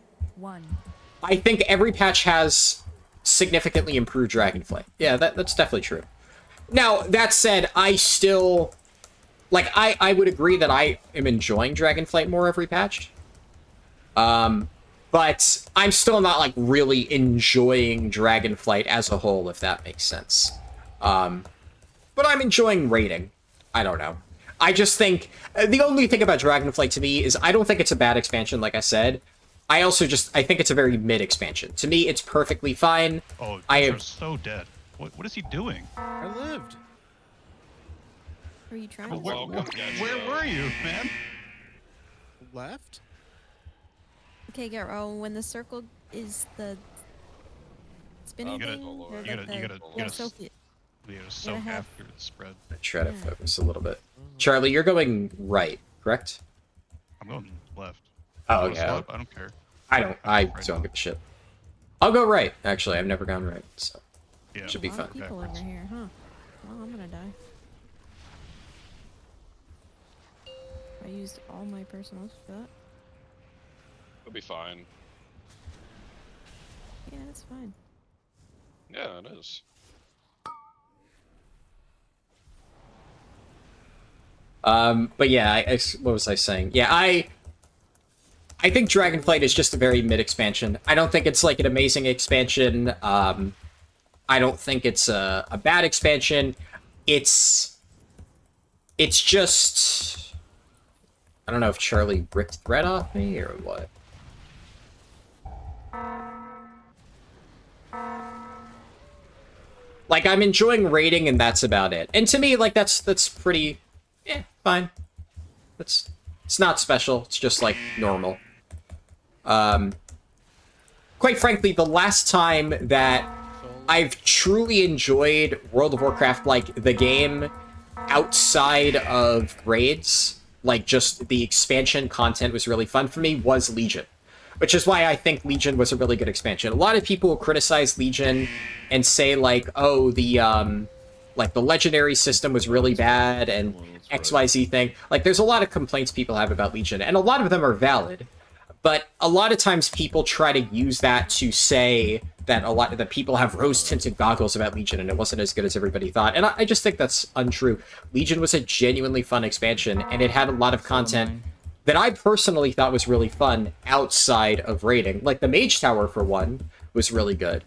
think every patch has significantly improved Dragonflight. Yeah, that's definitely true. Now, that said, I still... Like, I would agree that I am enjoying Dragonflight more every patch. But I'm still not, like, really enjoying Dragonflight as a whole, if that makes sense. But I'm enjoying raiding. I don't know. I just think... The only thing about Dragonflight to me is I don't think it's a bad expansion, like I said. I think it's a very mid expansion. To me, it's perfectly fine. Oh, you're so dead. What is he doing? I lived. Are you trying Where were you, man? Left? Okay, Garo, when the circle is the spinning thing, you gotta soak after the spread. I try to focus a little bit. Charlie, you're going right, correct? I'm going left. Oh, yeah. I don't care. I don't give a shit. I'll go right, actually. I've never gone right, so yeah, should be fun. People over here, huh? Well, I'm gonna die. I used all my personals for that. It'll be fine. Yeah, that's fine. Yeah, it is. But yeah, what was I saying? Yeah, I think Dragonflight is just a very mid expansion. I don't think it's like an amazing expansion. I don't think it's a bad expansion. It's just... I don't know if Charlie ripped thread off me or what. Like, I'm enjoying raiding and that's about it. And to me, like, that's pretty... fine. It's not special. It's just, like, normal. Quite frankly, the last time that I've truly enjoyed World of Warcraft, like, the game outside of raids, like, just the expansion content was really fun for me, was Legion. Which is why I think Legion was a really good expansion. A lot of people will criticize Legion and say, like, oh, the legendary system was really bad and XYZ thing. Like, there's a lot of complaints people have about Legion, and a lot of them are valid. But a lot of times people try to use that to say that people have rose-tinted goggles about Legion and it wasn't as good as everybody thought. And I just think that's untrue. Legion was a genuinely fun expansion, and it had a lot of content that I personally thought was really fun outside of raiding. Like, the Mage Tower, for one, was really good.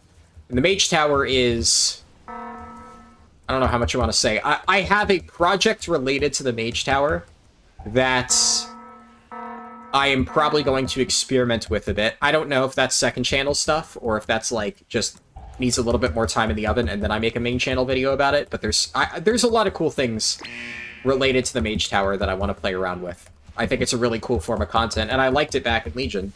And the Mage Tower is... I don't know how much I want to say. I have a project related to the Mage Tower that I am probably going to experiment with a bit. I don't know if that's second channel stuff, or if that's, like, just needs a little bit more time in the oven, and then I make a main channel video about it, but there's a lot of cool things related to the Mage Tower that I want to play around with. I think it's a really cool form of content, and I liked it back in Legion.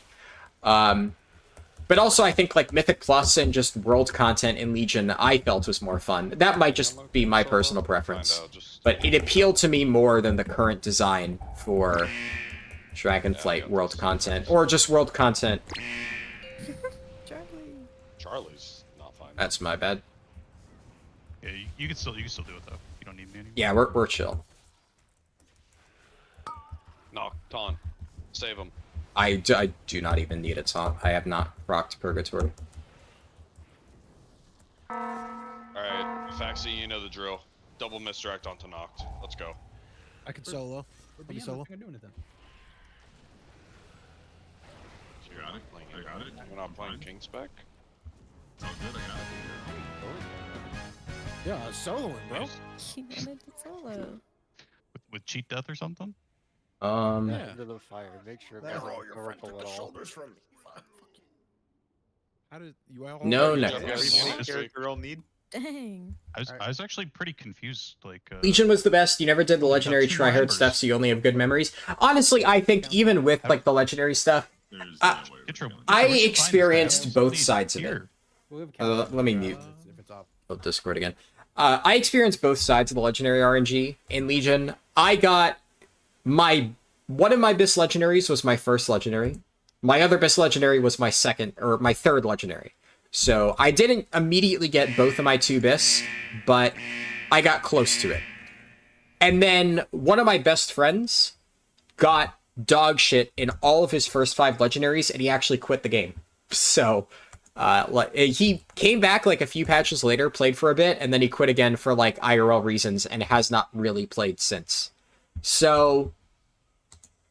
But also, I think like Mythic Plus and just world content in Legion, I felt was more fun. That might just be my personal preference, but it appealed to me more than the current design for Dragonflight world content, or just world content. Charlie's not fine. That's my bad. Yeah, you can still do it though. You don't need me anymore. Yeah, we're chill. No, Ton. Save him. I do not even need a taunt. I have not rocked Purgatory. Alright, Faxi, you know the drill. Double misdirect onto Noct. Let's go. I can solo. I'll be solo. Doing it then. You got it? I got it. We're not playing King Spec? Yeah, soloing, bro. He wanted to solo. With cheat death or something? Yeah. Into the fire. Make sure it There, doesn't all your friend oracle took at the all. shoulders from me. How did you all? No, Every necklace. character all need. Dang. I was actually pretty confused. Like Legion was the best. You never did the legendary two tryhard members. stuff, so you only have good memories. Honestly, I think even with like the legendary stuff, I experienced both sides of it. Let me mute. Oh, Discord again. I experienced both sides of the legendary RNG in Legion. I got one of my best legendaries was my first legendary. My other best legendary was my third legendary. So I didn't immediately get both of my 2 bis, but I got close to it. And then one of my best friends got dog shit in all of his first 5 legendaries, and he actually quit the game. So he came back like a few patches later, played for a bit, and then he quit again for like IRL reasons and has not really played since. So,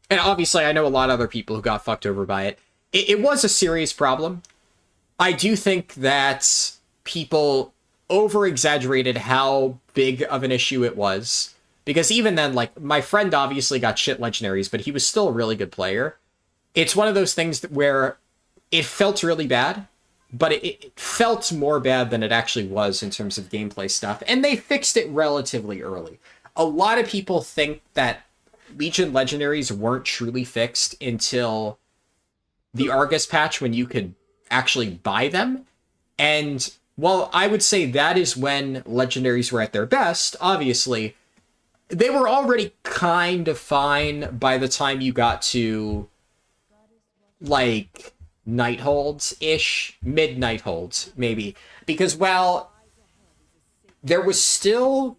and obviously I know a lot of other people who got fucked over by it. It was a serious problem. I do think that people over-exaggerated how big of an issue it was. Because even then, like, my friend obviously got shit legendaries, but he was still a really good player. It's one of those things where it felt really bad, but it felt more bad than it actually was in terms of gameplay stuff. And they fixed it relatively early. A lot of people think that Legion legendaries weren't truly fixed until the Argus patch, when you could actually buy them. And while I would say that is when legendaries were at their best, obviously, they were already kind of fine by the time you got to, like, Nightholds-ish, mid-Nightholds, maybe. Because, well, there was still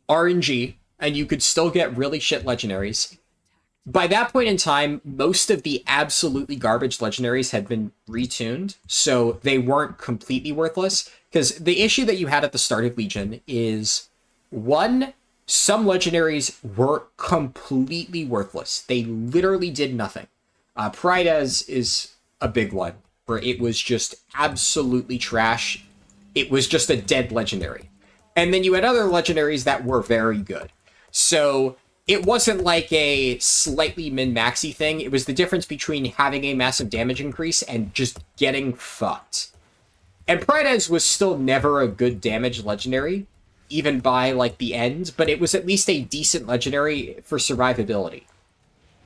RNG, and you could still get really shit legendaries. By that point in time, most of the absolutely garbage legendaries had been retuned, so they weren't completely worthless. Because the issue that you had at the start of Legion is, one, some legendaries were completely worthless. They literally did nothing. Pride's is a big one, where it was just absolutely trash. It was just a dead legendary. And then you had other legendaries that were very good. So it wasn't like a slightly min-maxy thing. It was the difference between having a massive damage increase and just getting fucked. And Pride's was still never a good damage legendary, even by, like, the end, but it was at least a decent legendary for survivability,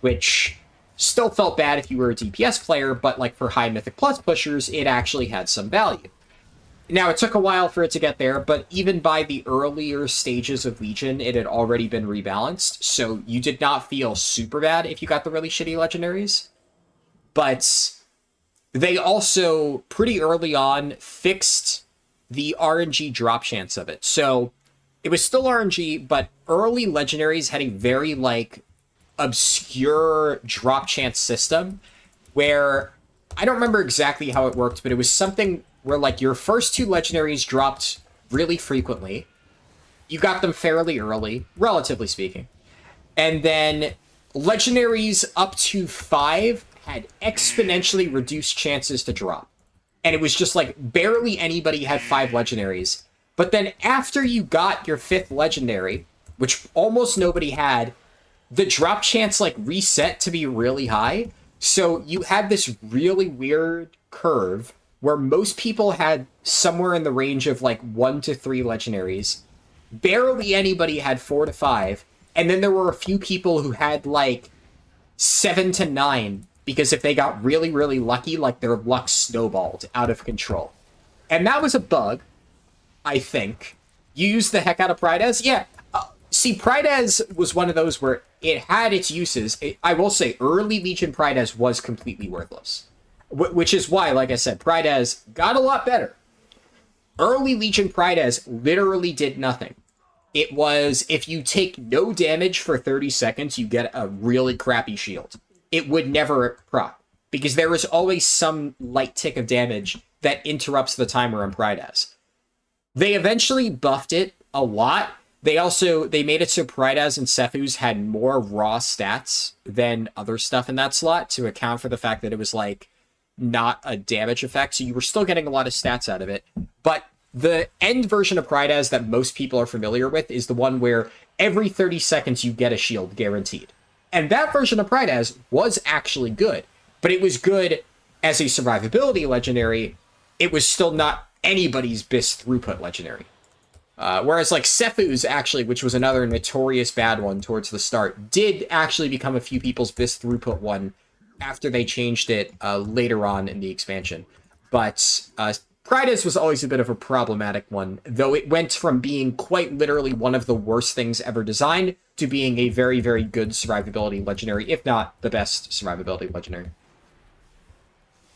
which still felt bad if you were a DPS player, but, like, for high Mythic Plus pushers, it actually had some value. Now, it took a while for it to get there, but even by the earlier stages of Legion, it had already been rebalanced, so you did not feel super bad if you got the really shitty legendaries. But they also, pretty early on, fixed the RNG drop chance of it. So it was still RNG, but early legendaries had a very, like, obscure drop chance system where, I don't remember exactly how it worked, but it was something where, like, your first 2 legendaries dropped really frequently. You got them fairly early, relatively speaking. And then legendaries up to 5 had exponentially reduced chances to drop. And it was just, like, barely anybody had 5 legendaries. But then after you got your 5th legendary, which almost nobody had, the drop chance, like, reset to be really high. So you had this really weird curve where most people had somewhere in the range of, like, 1 to 3 legendaries. Barely anybody had 4 to 5. And then there were a few people who had, like, 7 to 9, because if they got really, really lucky, like their luck snowballed out of control. And that was a bug, I think. You used the heck out of Prideas? Yeah. See, Prideas was one of those where it had its uses. I will say, early Legion Prideas was completely worthless. Which is why, like I said, Prideas got a lot better. Early Legion Prideas literally did nothing. It was, if you take no damage for 30 seconds, you get a really crappy shield. It would never proc, because there is always some light tick of damage that interrupts the timer on Prideas. They eventually buffed it a lot. They made it so Prideas and Sephuz had more raw stats than other stuff in that slot to account for the fact that it was, like, not a damage effect, so you were still getting a lot of stats out of it. But the end version of Prideas that most people are familiar with is the one where every 30 seconds you get a shield guaranteed. And that version of Prideas was actually good, but it was good as a survivability legendary. It was still not anybody's best throughput legendary. Whereas like Sephuz, actually, which was another notorious bad one towards the start, did actually become a few people's best throughput one after they changed it later on in the expansion. But Prideas was always a bit of a problematic one, though it went from being quite literally one of the worst things ever designed to being a very, very good survivability legendary, if not the best survivability legendary.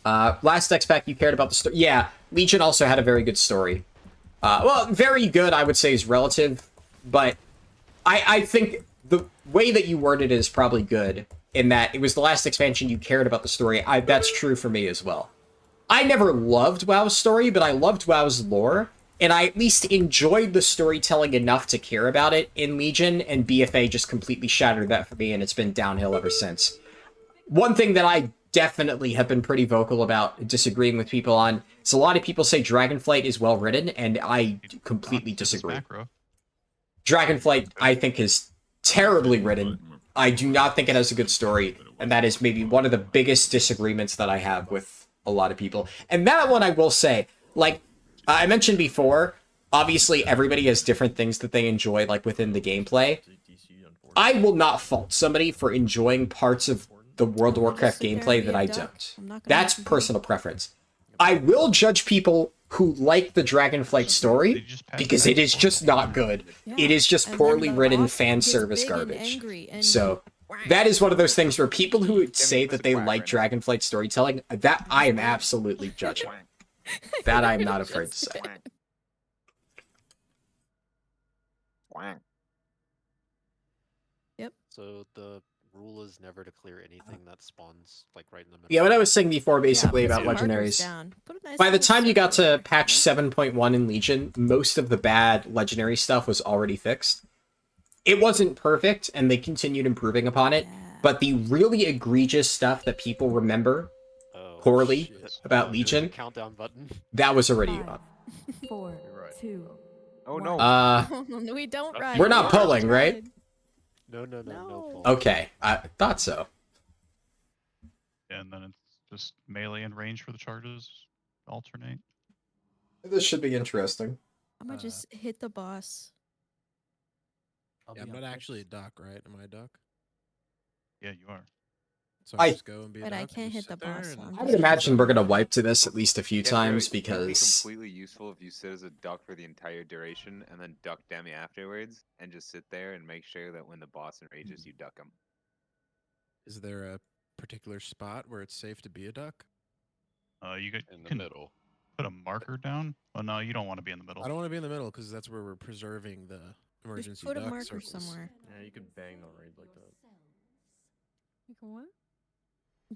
Last X-Pack, you cared about the story. Yeah, Legion also had a very good story. Well, very good, I would say, is relative, but I think the way that you worded it is probably good, in that it was the last expansion you cared about the story. That's true for me as well. I never loved WoW's story, but I loved WoW's lore, and I at least enjoyed the storytelling enough to care about it in Legion, and BFA just completely shattered that for me, and it's been downhill ever since. One thing that I definitely have been pretty vocal about disagreeing with people on is a lot of people say Dragonflight is well written, and I completely disagree. Dragonflight, I think, is terribly written. I do not think it has a good story, and that is maybe one of the biggest disagreements that I have with a lot of people. And that one, I will say, like I mentioned before, obviously everybody has different things that they enjoy, like within the gameplay. I will not fault somebody for enjoying parts of the World of Warcraft gameplay that I don't. That's personal preference. I will judge people who like the Dragonflight story because it is just not good. It is just poorly written fan service garbage. So that is one of those things where people who say that they like Dragonflight storytelling, that I am absolutely judging. That I am not afraid to say. Yep. So the rule is never to clear anything that spawns like right in the middle. Yeah, what I was saying before basically about legendaries. By the time you got to patch 7.1 in Legion, most of the bad legendary stuff was already fixed. It wasn't perfect, and they continued improving upon it, but the really egregious stuff that people remember poorly about Legion, countdown button. That was already up. 4, 2. Oh no. We don't ride. We're not pulling, right? No. Okay, I thought so. And then it's just melee and range for the charges alternate. This should be interesting. I'm gonna just hit the boss. Yeah, I'm not actually a duck, right? Am I a duck? Yeah, you are. So I- just go and be a But duck I and can't just hit the sit there boss, and- so I'm I would just- imagine we're gonna wipe to this at least a few times It'd be because completely useful if you sit as a duck for the entire duration and then duck Demi afterwards and just sit there and make sure that when the boss enrages, you duck him. Is there a particular spot where it's safe to be a duck? You In the can middle. put a marker down. Well, no, you don't want to be in the middle. I don't want to be in the middle because that's where we're preserving the emergency Just put a duck marker circles. somewhere. Yeah, you could bang the raid like that. You can what?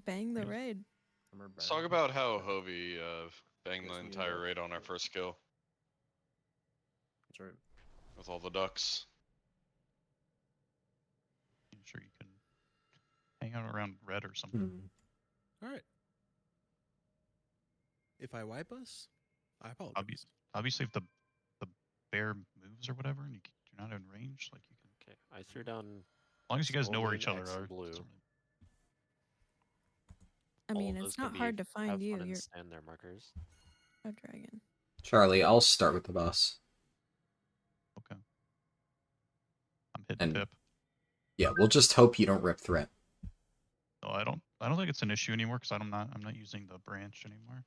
Bang the raid. Let's talk about how Hovey banged the entire raid on our first kill That's right. with all the ducks. I'm sure you can hang out around red or something. All right. If I wipe us, I apologize. Obviously, if the bear moves or whatever, and you're not in range, like you can. Okay, I threw down. As long as you guys know where each other X are. blue. I All mean, of those it's can not be hard to find have you. fun and You're stand there markers. a dragon. Charlie, I'll start with the boss. Okay. I'm hitting And Pip. yeah, we'll just hope you don't rip threat. No, I don't. I don't think it's an issue anymore because I'm not using the branch anymore.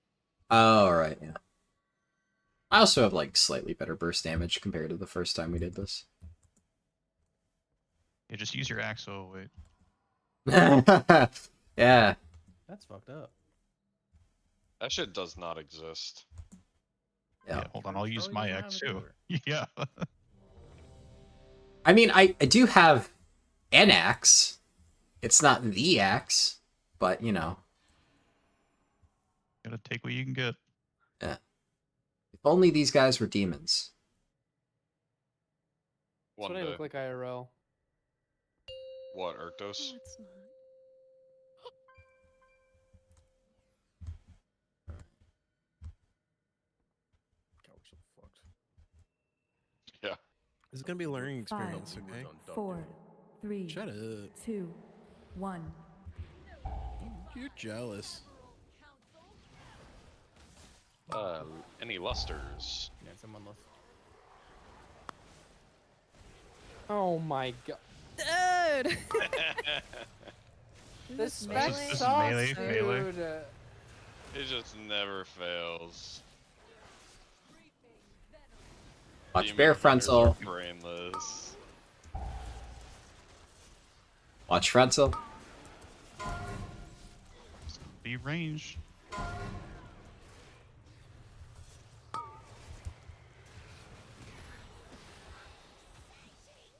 Oh, all right, yeah. I also have like slightly better burst damage compared to the first time we did this. Yeah, just use your axe. Oh wait. Yeah. That's fucked up. That shit does not exist. Yeah, hold on. I'll use my axe too. Yeah. I mean, I do have an axe. It's not the axe, but you know. Gotta take what you can get. Yeah. If only these guys were demons. That's what I look like IRL. What, Arctos? No, it's not. God, we're so fucked. Yeah. This is gonna be a learning experience, okay? 4, 3, Shut up. 2, 1. You're jealous. Any lusters? Yeah, someone left. Oh my god. Dude! This Is spec melee? sucks, melee. dude. It just never fails. Watch Demon bear hunters frontal. are brainless. Watch frontal. Be range.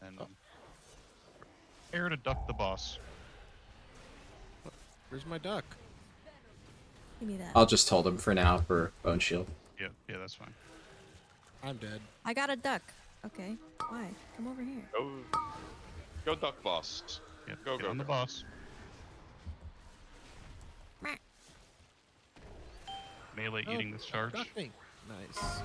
And prepare to duck the boss. Where's my duck? Give me that. I'll just hold him for now for bone shield. Yeah, that's fine. I'm dead. I got a duck. Okay. Why? Come over here. Go duck boss. Yeah, Go, get go, on the go. boss. Meh. Melee Oh, eating this charge. Duck me. Nice.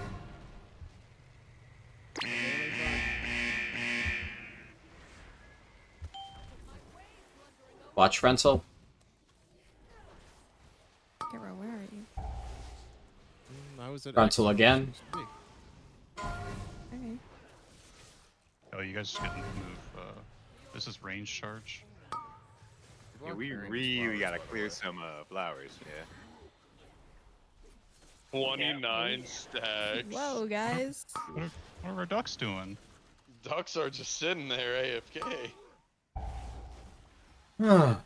Watch frontal. Kara, where are you? I was at Frontal X. again. Okay. Oh, you guys didn't move. This is range charge. Yeah, we really gotta clear some flowers. Yeah. 29 stacks. Whoa, guys. What are our ducks doing? Ducks are just sitting there AFK. I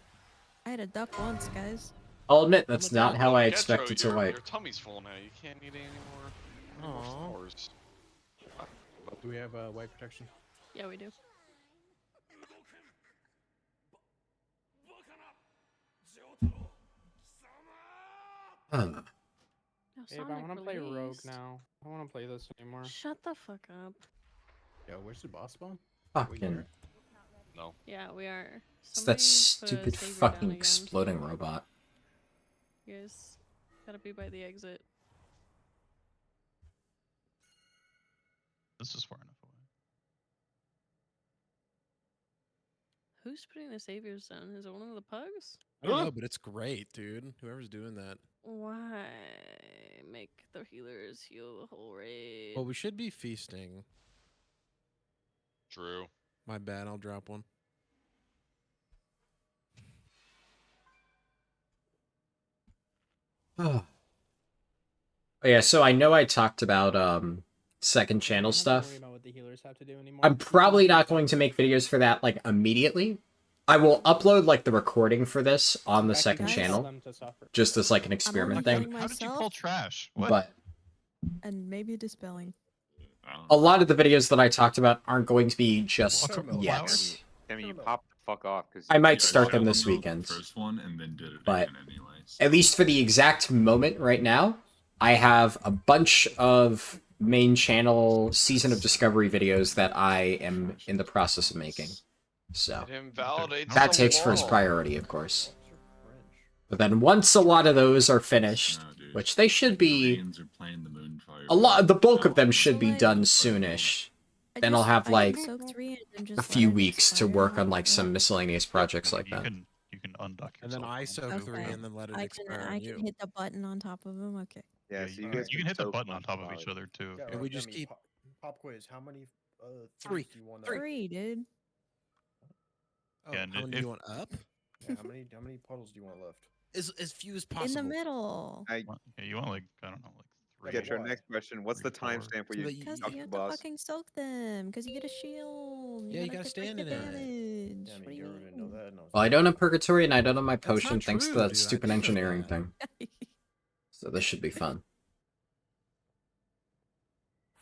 had a duck once, guys. I'll admit that's not how I Ketro, expected to your wait. Your tummy's full now. You can't eat any more flowers. Do we have white protection? Yeah, we do. Oh, Hey, but I want to play Rogue now. I don't want to play this anymore. Shut the fuck up. Yo, where's the boss spawn? Fucking. No. Yeah, we are. It's that Somebody put a stupid savior fucking down again. exploding robot. You guys gotta be by the exit. This is far enough away. Who's putting the saviors down? Is it one of the pugs? I don't know, but it's great, dude. Whoever's doing that. Why make the healers heal the whole raid? Well, we should be feasting. True. My bad, I'll drop one. Oh yeah, so I know I talked about second channel I don't have to stuff. worry about what the healers have to do anymore. I'm probably not going to make videos for that like immediately. I will upload like the recording for this on the second Actually, channel, them to suffer. just as like an experiment thing. How did you pull trash? What? But And maybe dispelling. a lot of the videos that I talked about aren't going to be just Welcome, yet. flowers. Damn it, you popped the fuck off. Cause I might you start them showed this the weekend. First one and then did it But again anyway. at least for the exact moment right now, I have a bunch of main channel Season of Discovery videos that I am in the process of making. So It invalidates that the takes first wall. priority, of course. But then once a lot of those are finished, which they should be, Koreans are playing the Moonfire. a lot, the bulk of them should be done soonish. Then I'll have like a few weeks to work on like some miscellaneous projects like that. You can unduck And then I soak Okay. 3 and then let it I expire can on you. hit the button on top of them. Okay. Yeah, so you guys you can hit the soak button on much top of flowers. each other too. Yeah, And we right, just Demi, keep- pop quiz. How many 3. do you want? 3, dude. Oh, Yeah, and how many if- do you want up? Yeah, how many puddles do you want left? As few as In possible. the middle. Yeah, you want like I don't know, like three. Get your Why? next question. What's 3 the to 4. timestamp where So you that you- Because duck you the have to boss? fucking soak them. Because you get a shield. Yeah, you gotta gotta deflect stand the in it. damage. Damn, What do you you didn't know mean? that. No, Well, I don't have Purgatory and I don't have my That's potion not thanks to true, that dude. I stupid do know engineering that. thing. So this should be fun.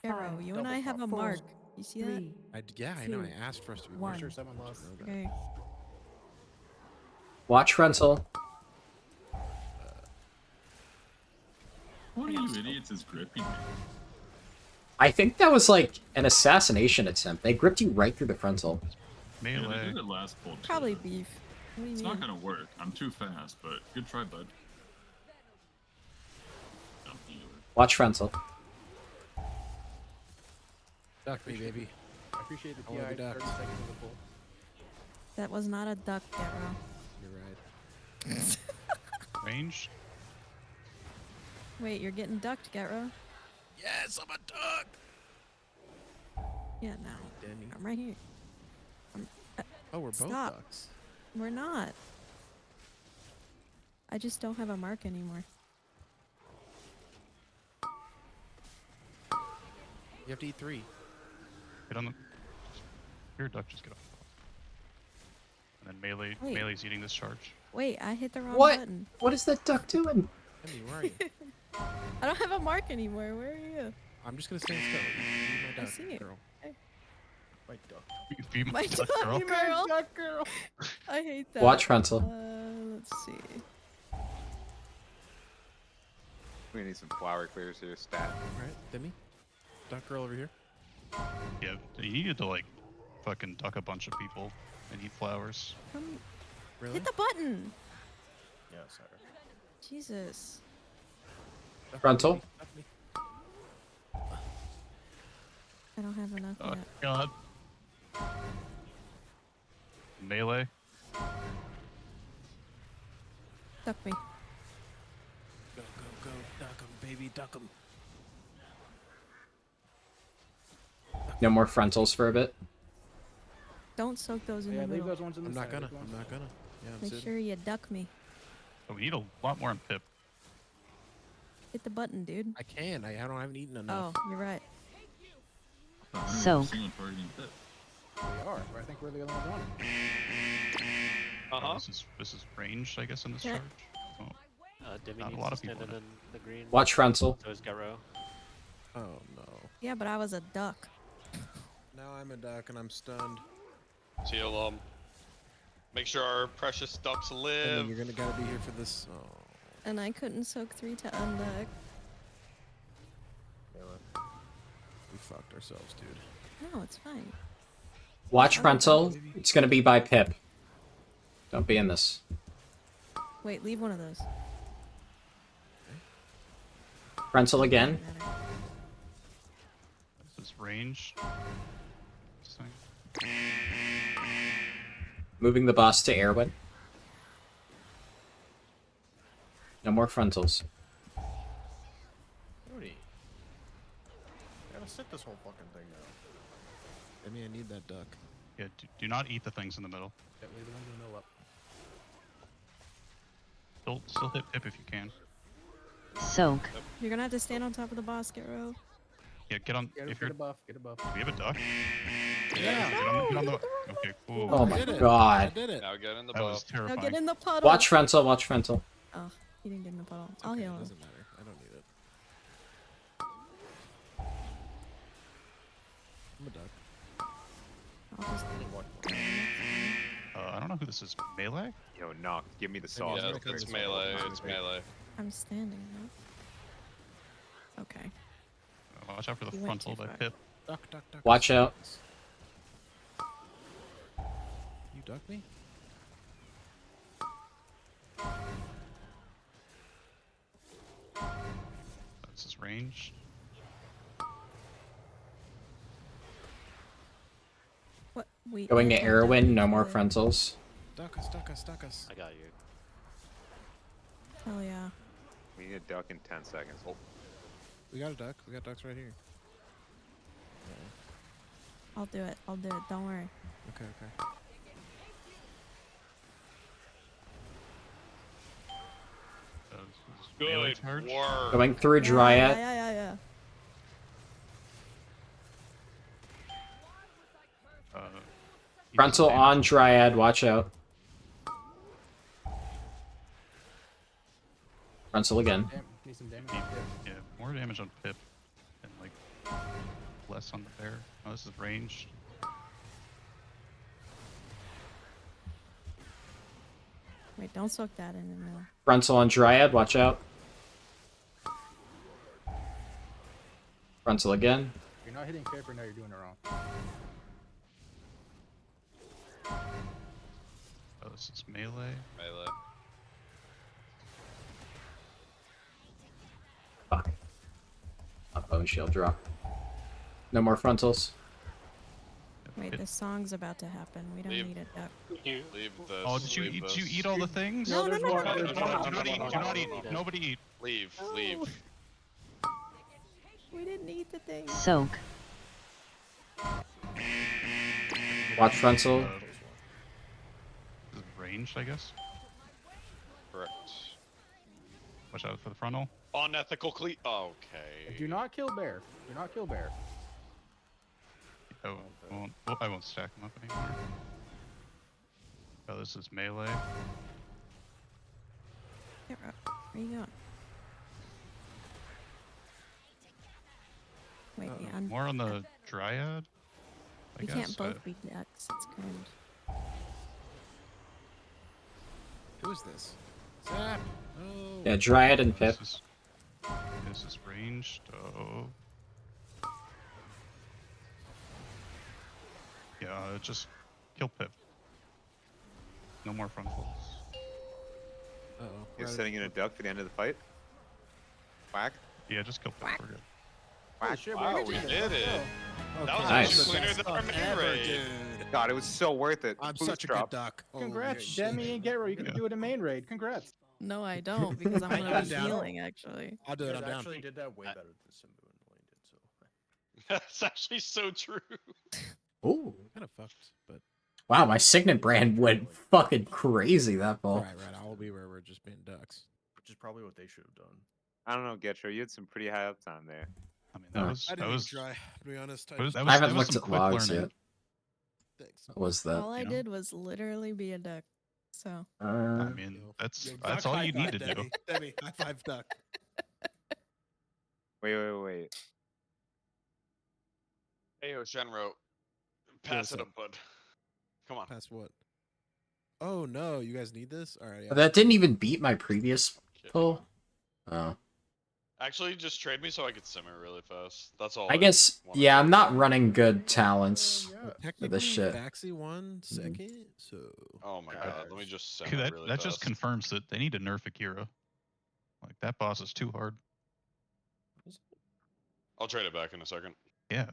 Arrow, you and double I have a pop. mark. You see that? Yeah, I know. I 2, asked for us to be one. marked. Seven lost. Know that. Okay. Watch Rental. One of you idiots is gripping me. I think that was like an assassination attempt. They gripped you right through the frontal. Yeah, they Melee. did it last pull too. Probably beef. What do you It's mean? not gonna work. I'm too fast, but good try, bud. No, you were- Watch Rental. Duck me, baby. I appreciate the I wanna TI be 30 ducked. seconds of the pull. That was not a duck, Arrow. You're right. Range. Wait, you're getting ducked, Getro. Yes, I'm a duck. Yeah, no. Demi. I'm right here. Oh, we're both Stop. ducks. We're not. I just don't have a mark anymore. You have to eat 3. Get on the. Your duck, just get off. And then melee. Wait. Melee's eating this charge. Wait, I hit the wrong What? button. What is that duck doing? Demi, where are you? I don't have a mark anymore. Where are you? I'm just gonna stand still. You be my I duck, see it. girl. My duck. Be my My duck, duck girl. girl. Duck girl. I hate that. Watch Rental. Let's see. We need some flower clears here, stat. Alright, Demi. Duck girl over here. Yeah, you needed to like fucking duck a bunch of people and eat flowers. Come Really? hit the button. Yeah, sorry. Jesus. Duck Frontal. me, duck me. I don't have enough Oh yet. god. Melee. Duck me. Go, go, go. Duck 'em, baby, duck 'em. No more frontals for a bit. Don't soak those in Yeah, the leave middle. those ones in the I'm not side, gonna. leave the ones I'm in not the gonna. Yeah, I'm Make sitting. sure you duck me. Oh, we need a lot more on Pip. Hit the button, dude. I can. I haven't eaten enough. Oh, you're right. So. Targeting Pip. We are, but I think we're the only one. Uh-huh. This is ranged, I guess, in this Yeah. charge. Oh, Demi Not a needs lot to of people stand in in the green. Watch Rental. So is Garo. Oh no. Yeah, but I was a duck. Now I'm a duck and I'm stunned. Seal them. Make sure our precious ducks And live. then you're gonna gotta be here for this. Oh. And I couldn't soak 3 to unduck. We fucked ourselves, dude. No, it's fine. Watch Rental. It's gonna be by Pip. Don't be in this. Wait, leave one of those. Rental again. Doesn't matter. This is range. This thing. Moving the boss to Erwin. No more frontals. Cody. Gotta sit this whole fucking thing now. I mean, I need that duck. Yeah, do not eat the things in the middle. Yeah, leave the ones in the middle up. Still hit Pip if you can. Soak. You're gonna have to stand on top of the boss, Garo. Yeah, get on. Get, If get you're, a buff, get a buff. do we have a duck? Yeah. Get on the. Okay, cool. Oh I my did it. I god. did it. Now get in the That was buff. Now terrifying. get in the puddle. Watch Rental. Watch Rental. Oh, he didn't get in the puddle. It's I'll okay, heal it him. doesn't matter. I don't need it. I'm a duck. I'll just I don't know who this is. Melee? Yo, knock. Give me the sauce. Yeah, real quick. it's melee. It's melee. I'm standing now. Okay. Watch out for the You went frontal too by far. Pip. Duck, duck, duck. Watch out. You duck me? This is range. What? We Going to entered Erwin. No more the- frontals. Duck us, duck us, duck us. I got you. Hell yeah. We need a duck in 10 seconds. Oh, We got a duck. We got ducks right here. I'll do it. I'll do it. Don't worry. Okay, okay. Melee Good charge. work. Going through a Yeah, Dryad. yeah. He does Frontal damage. on Dryad, watch out. Frontal again. Need some damage. Yeah, more damage on Pip and like less on the bear. Oh, this is ranged. Wait, don't soak that in the middle. Frontal on Dryad, watch out. Frontal again. If you're not hitting Pip right now, you're doing it wrong. Oh, this is melee. Melee. Fuck. A bone shield drop. No more frontals. Wait, the song's about to happen. We don't Leave. need it up. Leave this. Oh, did you leave eat? this. Did you eat all the things? No, no, no, no, Do no, not eat. Do not eat. Nobody eat. Leave. No. Leave. We didn't eat the thing. Soak. Watch frontal. This is ranged, I guess. Correct. Watch out for the frontal. Unethical cle. Okay. Do not kill bear. Do not kill bear. Oh, I won't stack them up anymore. Oh, this is melee. Where are you going? Wait, yeah, More on the Dryad, I we guess. can't both be ducks. It's cringe. Who is this? Zap! Oh. Yeah, Dryad and Pip. This is ranged. Oh. Yeah, just kill Pip. No more frontals. Uh-oh. You're setting in a duck for the end of the fight? Whack. Yeah, just kill Pip. We're good. Whack. Wow, we did it. That was Nice. actually cleaner than our main raid. God, it was so worth it. I'm Boost such a drop. good duck. Congrats, shit. Demi and Garo. You can do it in main raid. Congrats. No, I don't, because I'm gonna be down. healing, actually. I'll do it. I'm You down. actually did that way better than Simbu and Blaine did. So That's actually so true. Ooh. Kind of fucked, but Wow, my Signet brand went fucking crazy that ball. right. I'll be where we're just being ducks. which is probably what they should have done. I don't know, Getro. You had some pretty high uptime there. I mean, that was I that didn't was. even try. To be honest, that was- I haven't that was looked some at quick logs learning. yet. Thanks. What was that? All I you know? did was literally be a duck. So I mean, that's Yo, that's duck all high you need to five, do. Demi, high five duck. Wait. Hey, Shenro. Pass it up, bud. Come on. Pass what? Oh no, you guys need this? All right. Yeah. That didn't even beat my previous pull. Oh. Actually, just trade me so I could simmer really fast. That's all. I guess, wanted. yeah, I'm not running good talents Well, for technically, this shit. Faxi won second, so. Oh my god, let me just simmer That really that fast. just confirms that they need to nerf Akira. Like that boss is too hard. I'll trade it back in a second. Yeah.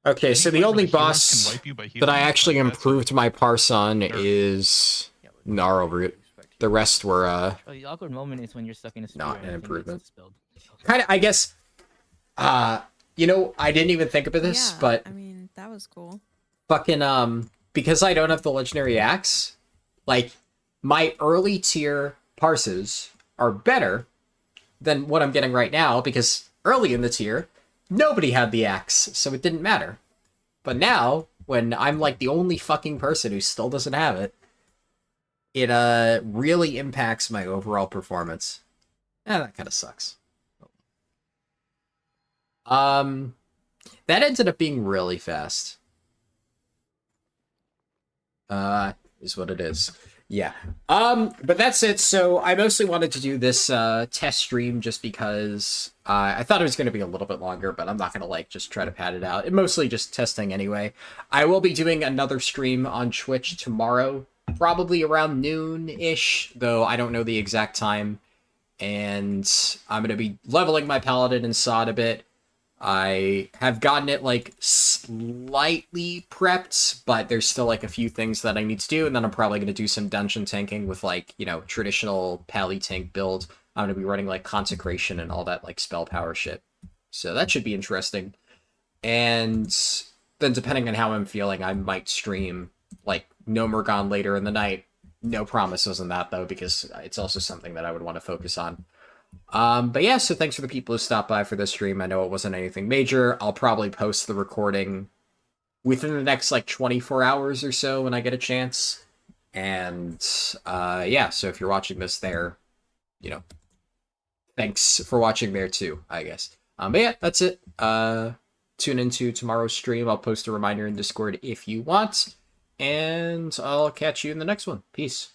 Okay, so the Anybody only with healers boss can wipe you by that I healing, actually like, that's improved my parse on nerf. is Gnarlroot. The rest were, Oh, the awkward moment is when you're stuck in a spear not and an everything gets improvement. spilled. Kind of, I guess, you know, I didn't even think about this, yeah, but I mean, that was cool. fucking, because I don't have the legendary axe, like, my early tier parses are better than what I'm getting right now, because early in the tier, nobody had the axe, so it didn't matter. But now, when I'm like the only fucking person who still doesn't have it, it really impacts my overall performance. That kind of sucks. That ended up being really fast. Is what it is. Yeah. But that's it. So I mostly wanted to do this test stream just because I thought it was going to be a little bit longer, but I'm not going to like just try to pad it out. Mostly just testing anyway. I will be doing another stream on Twitch tomorrow, probably around noon-ish, though I don't know the exact time. And I'm going to be leveling my Paladin and Sod a bit. I have gotten it, like, slightly prepped, but there's still, like, a few things that I need to do, and then I'm probably going to do some dungeon tanking with, like, you know, traditional Pally tank build. I'm going to be running, like, Consecration and all that, like, spell power shit. So that should be interesting. And then depending on how I'm feeling, I might stream, like, No Morgon later in the night. No promises on that, though, because it's also something that I would want to focus on. But yeah, so thanks for the people who stopped by for this stream. I know it wasn't anything major. I'll probably post the recording within the next like 24 hours or so when I get a chance. And yeah, so if you're watching this there, you know, thanks for watching there too, I guess. But yeah, that's it. Tune into tomorrow's stream. I'll post a reminder in Discord if you want. And I'll catch you in the next one. Peace.